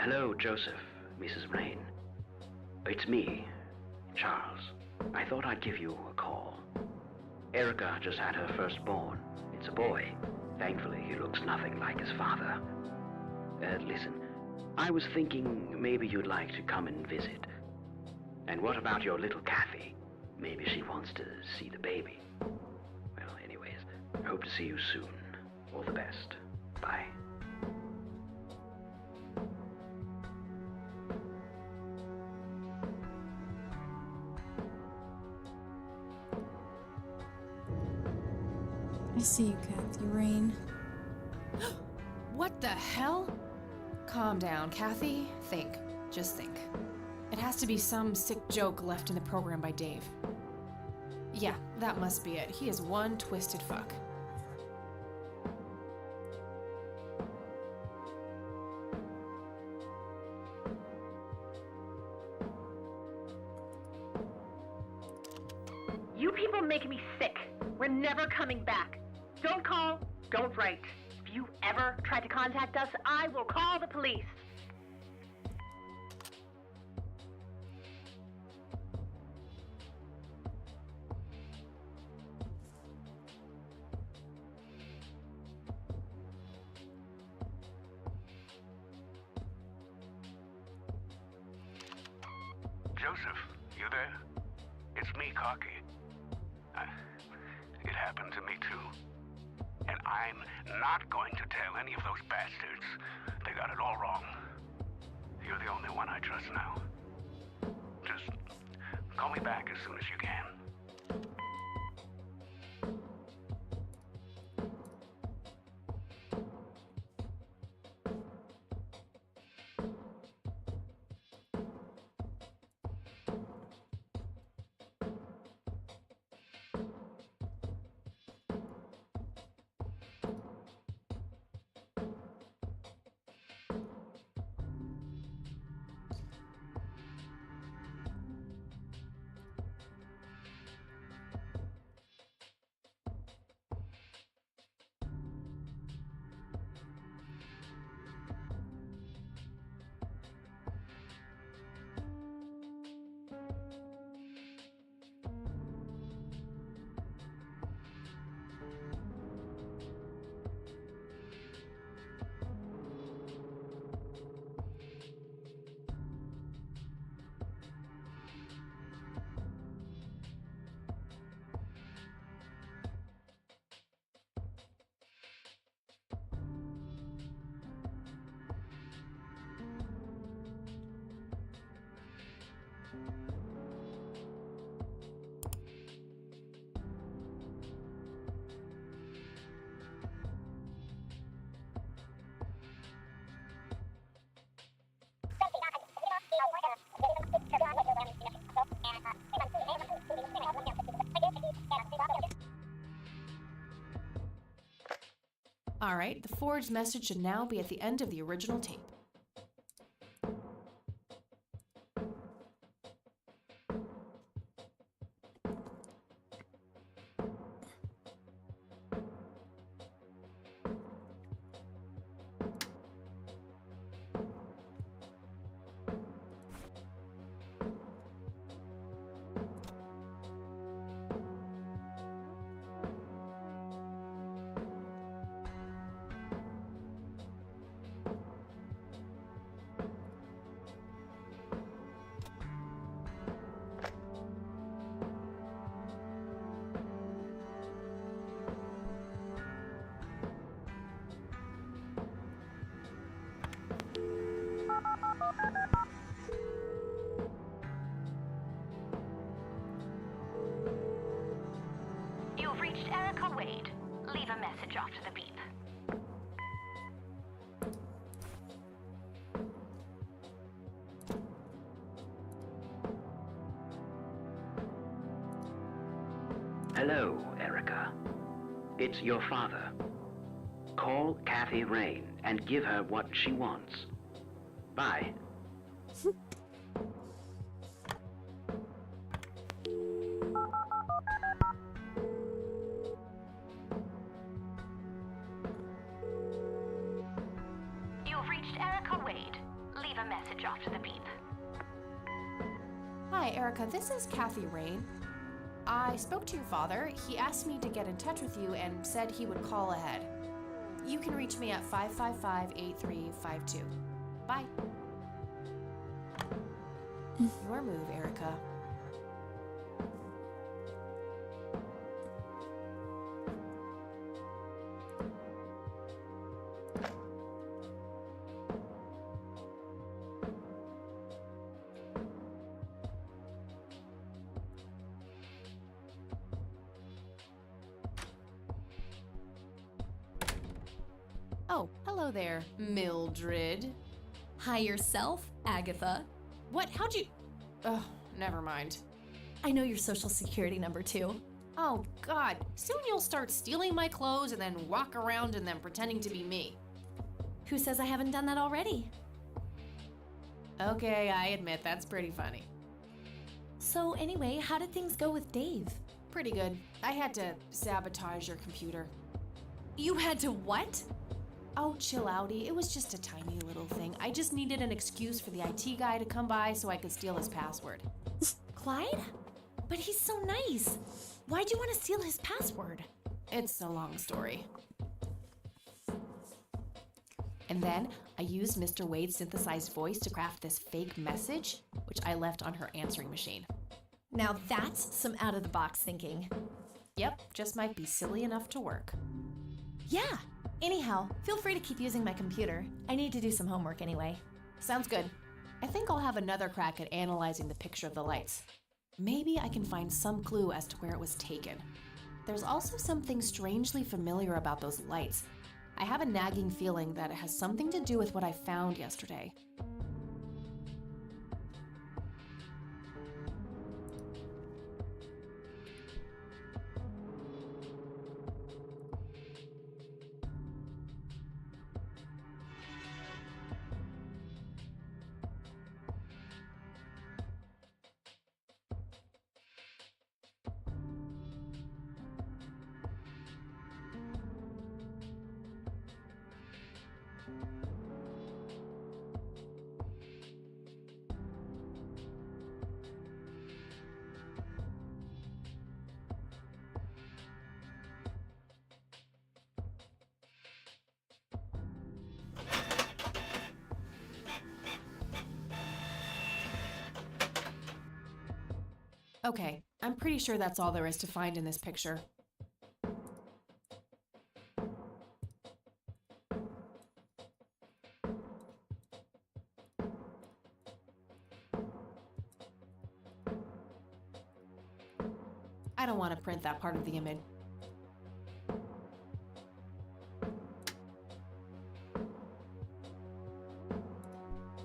Hello, Joseph, Mrs. Rain. It's me, Charles. I thought I'd give you a call. Erica just had her firstborn. It's a boy. Thankfully, he looks nothing like his father. Listen, I was thinking maybe you'd like to come and visit. And what about your little Kathy? Maybe she wants to see the baby. Well, anyways, I hope to see you soon. All the best. Bye. I see you, Kathy Rain. What the hell? Calm down, Kathy. Think. Just think. It has to be some sick joke left in the program by Dave. Yeah, that must be it. He is one twisted fuck. You people make me sick. We're never coming back. Don't call, don't write. If you ever try to contact us, I will call the police. Joseph, you there? It's me, Cocky. It happened to me too. And I'm not going to tell any of those bastards. They got it all wrong. You're the only one I trust now. Just call me back as soon as you can. Alright, the forged message should now be at the end of the original tape. Hello, Erica. It's your father. Call Kathy Rain and give her what she wants. Bye. You've reached Erica Wade. Leave a message after the beep. Hi, Erica. This is Kathy Rain. I spoke to your father. He asked me to get in touch with you and said he would call ahead. You can reach me at 555-8352. Bye. Your move, Erica. Oh, hello there, Mildred. Hi yourself, Agatha. What? How'd you... Oh, never mind. I know your social security number too. Oh, God. Soon you'll start stealing my clothes and then walk around in them pretending to be me. Who says I haven't done that already? Okay, I admit that's pretty funny. So anyway, how did things go with Dave? Pretty good. I had to sabotage your computer. You had to what? Oh, chill outy. It was just a tiny little thing. I just needed an excuse for the IT guy to come by so I could steal his password. Clyde? But he's so nice. Why'd you want to steal his password? It's a long story. And then I used Mr. Wade's synthesized voice to craft this fake message, which I left on her answering machine. Now that's some out-of-the-box thinking. Yep, just might be silly enough to work. Yeah. Anyhow, feel free to keep using my computer. I need to do some homework anyway. Sounds good. I think I'll have another crack at analyzing the picture of the lights. Maybe I can find some clue as to where it was taken. There's also something strangely familiar about those lights. I have a nagging feeling that it has something to do with what I found yesterday. Okay, I'm pretty sure that's all there is to find in this picture. I don't want to print that part of the image.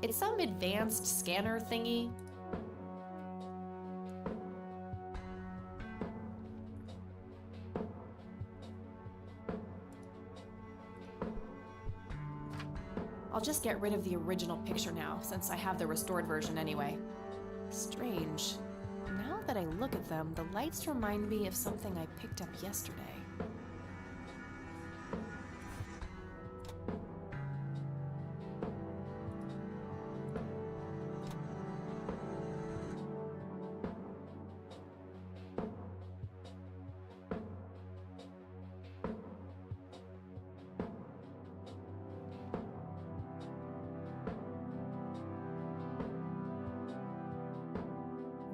It's some advanced scanner thingy. I'll just get rid of the original picture now, since I have the restored version anyway. Strange. Now that I look at them, the lights remind me of something I picked up yesterday.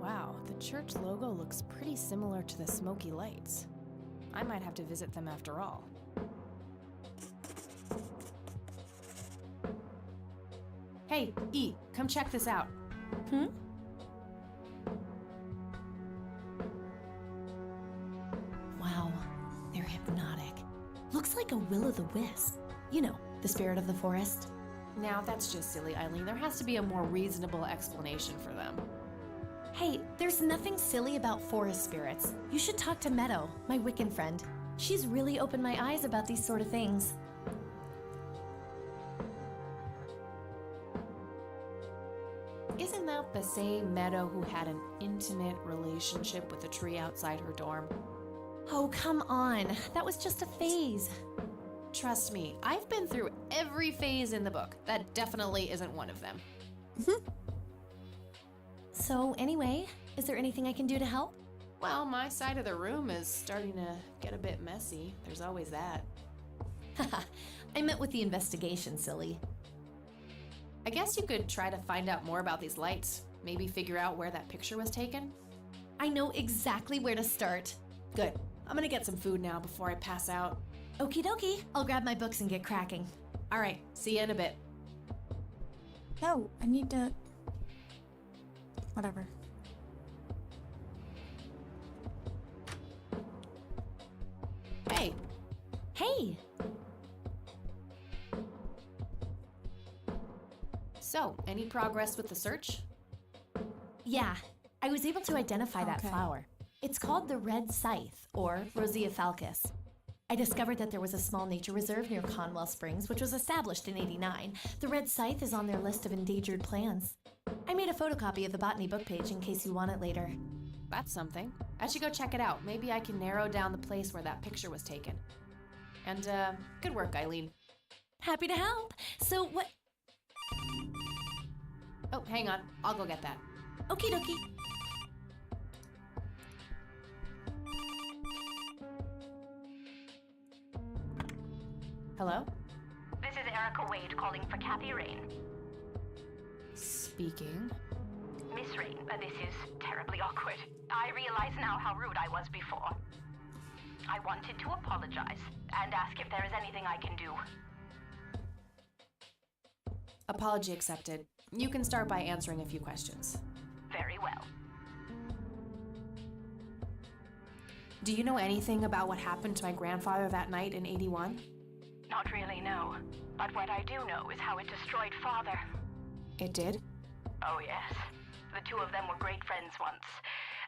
Wow, the church logo looks pretty similar to the smoky lights. I might have to visit them after all. Hey, E, come check this out. Wow, they're hypnotic. Looks like a will-o'-the-wisp. You know, the spirit of the forest. Now that's just silly, Eileen. There has to be a more reasonable explanation for them. Hey, there's nothing silly about forest spirits. You should talk to Meadow, my Wiccan friend. She's really opened my eyes about these sort of things. Isn't that the same Meadow who had an intimate relationship with a tree outside her dorm? Oh, come on. That was just a phase. Trust me, I've been through every phase in the book. That definitely isn't one of them. So anyway, is there anything I can do to help? Well, my side of the room is starting to get a bit messy. There's always that. I met with the investigation, silly. I guess you could try to find out more about these lights. Maybe figure out where that picture was taken. I know exactly where to start. Good. I'm gonna get some food now before I pass out. Okie dokie. I'll grab my books and get cracking. All right, see you in a bit. No, I need to... Whatever. Hey. Hey! So, any progress with the search? Yeah, I was able to identify that flower. It's called the red scythe, or Rosea falcus. I discovered that there was a small nature reserve near Conwell Springs, which was established in '89. The red scythe is on their list of endangered plants. I made a photocopy of the botany book page in case you want it later. That's something. I should go check it out. Maybe I can narrow down the place where that picture was taken. And, good work, Eileen. Happy to help. So what... Oh, hang on. I'll go get that. Okie dokie. Hello? This is Erica Wade calling for Kathy Rain. Speaking. Miss Rain, this is terribly awkward. I realize now how rude I was before. I wanted to apologize and ask if there is anything I can do. Apology accepted. You can start by answering a few questions. Very well. Do you know anything about what happened to my grandfather that night in '81? Not really, no. But what I do know is how it destroyed Father. It did? Oh, yes. The two of them were great friends once.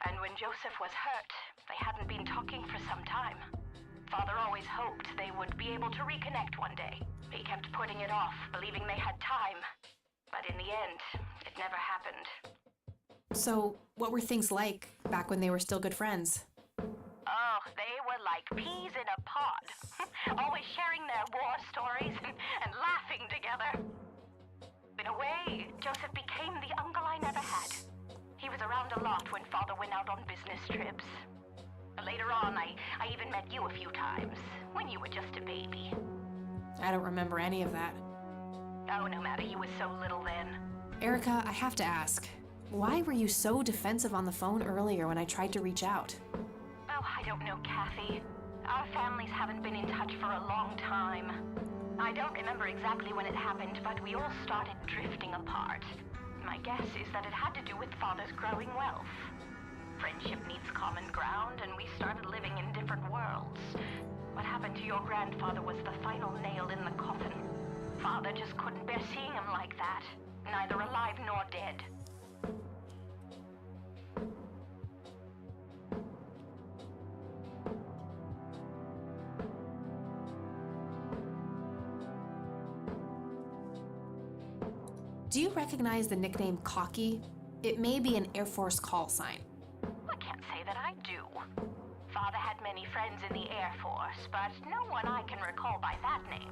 And when Joseph was hurt, they hadn't been talking for some time. Father always hoped they would be able to reconnect one day. He kept putting it off, believing they had time. But in the end, it never happened. So, what were things like back when they were still good friends? Oh, they were like peas in a pod. Always sharing their war stories and laughing together. In a way, Joseph became the uncle I never had. He was around a lot when Father went out on business trips. Later on, I even met you a few times, when you were just a baby. I don't remember any of that. Oh, no matter, you were so little then. Erica, I have to ask, why were you so defensive on the phone earlier when I tried to reach out? Oh, I don't know, Kathy. Our families haven't been in touch for a long time. I don't remember exactly when it happened, but we all started drifting apart. My guess is that it had to do with Father's growing wealth. Friendship needs common ground, and we started living in different worlds. What happened to your grandfather was the final nail in the coffin. Father just couldn't bear seeing him like that, neither alive nor dead. Do you recognize the nickname Cocky? It may be an Air Force call sign. I can't say that I do. Father had many friends in the Air Force, but no one I can recall by that name.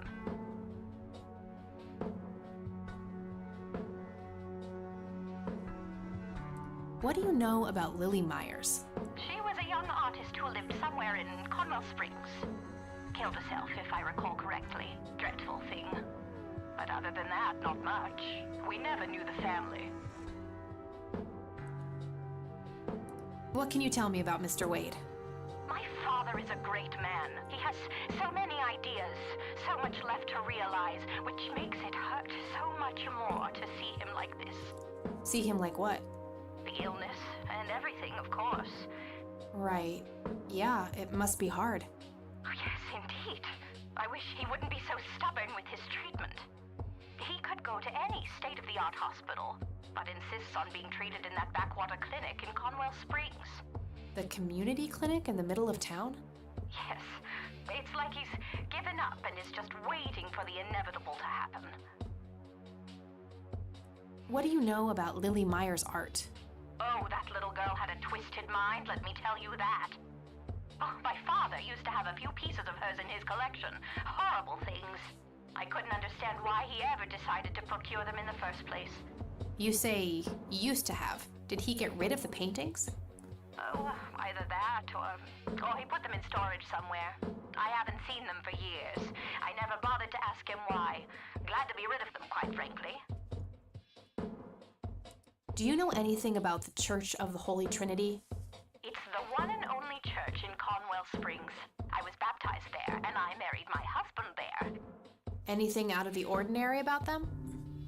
What do you know about Lily Myers? She was a young artist who lived somewhere in Conwell Springs. Killed herself, if I recall correctly. Dreadful thing. But other than that, not much. We never knew the family. What can you tell me about Mr. Wade? My father is a great man. He has so many ideas, so much left to realize, which makes it hurt so much more to see him like this. See him like what? The illness and everything, of course. Right. Yeah, it must be hard. Oh, yes, indeed. I wish he wouldn't be so stubborn with his treatment. He could go to any state-of-the-art hospital, but insists on being treated in that backwater clinic in Conwell Springs. The community clinic in the middle of town? Yes, it's like he's given up and is just waiting for the inevitable to happen. What do you know about Lily Meyer's art? Oh, that little girl had a twisted mind, let me tell you that. Oh, my father used to have a few pieces of hers in his collection. Horrible things. I couldn't understand why he ever decided to procure them in the first place. You say used to have. Did he get rid of the paintings? Oh, either that or he put them in storage somewhere. I haven't seen them for years. I never bothered to ask him why. Glad to be rid of them, quite frankly. Do you know anything about the Church of the Holy Trinity? It's the one and only church in Conwell Springs. I was baptized there, and I married my husband there. Anything out of the ordinary about them?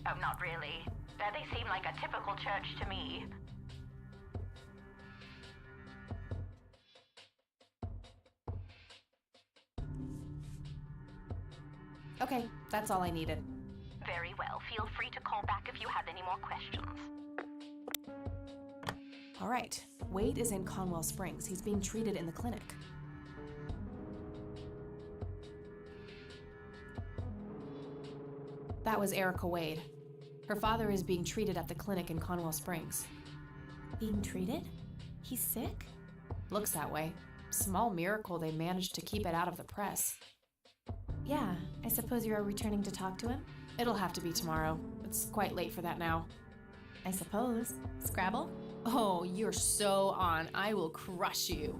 Oh, not really. They seem like a typical church to me. Okay, that's all I needed. Very well. Feel free to call back if you have any more questions. All right. Wade is in Conwell Springs. He's being treated in the clinic. That was Erica Wade. Her father is being treated at the clinic in Conwell Springs. Being treated? He's sick? Looks that way. Small miracle they managed to keep it out of the press. Yeah, I suppose you're returning to talk to him? It'll have to be tomorrow. It's quite late for that now. I suppose. Scrabble? Oh, you're so on. I will crush you.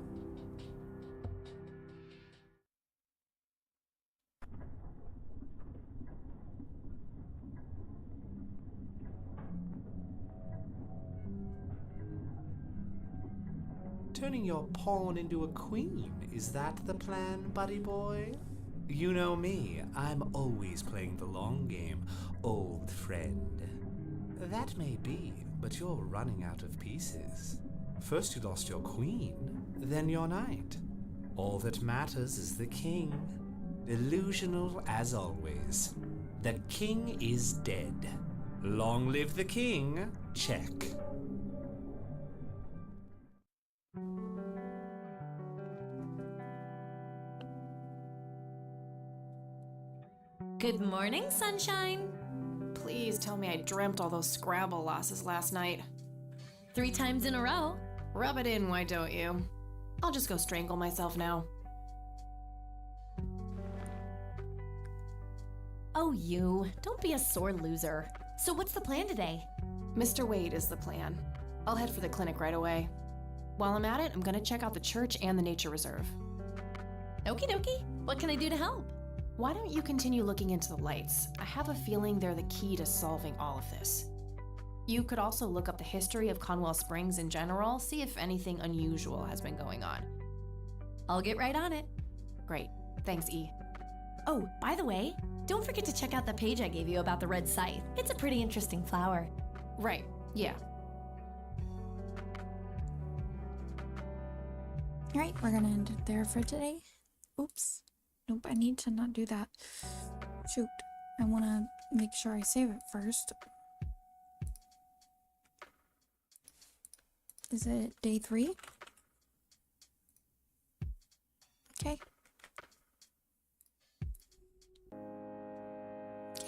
Turning your pawn into a queen, is that the plan, buddy boy? You know me, I'm always playing the long game, old friend. That may be, but you're running out of pieces. First you lost your queen, then your knight. All that matters is the king. Delusional as always. The king is dead. Long live the king. Check. Good morning, sunshine. Please tell me I dreamt all those Scrabble losses last night. 3 times in a row. Rub it in, why don't you? I'll just go strangle myself now. Oh, you. Don't be a sore loser. So what's the plan today? Mr. Wade is the plan. I'll head for the clinic right away. While I'm at it, I'm gonna check out the church and the nature reserve. Okie dokie. What can I do to help? Why don't you continue looking into the lights? I have a feeling they're the key to solving all of this. You could also look up the history of Conwell Springs in general, see if anything unusual has been going on. I'll get right on it. Great. Thanks, E. Oh, by the way, don't forget to check out the page I gave you about the red scythe. It's a pretty interesting flower. Right. Yeah. Alright, we're gonna end it there for today. Oops. Nope, I need to not do that. Shoot. I wanna make sure I save it first. Is it day 3? Okay.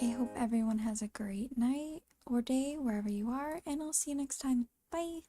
I hope everyone has a great night or day wherever you are, and I'll see you next time. Bye!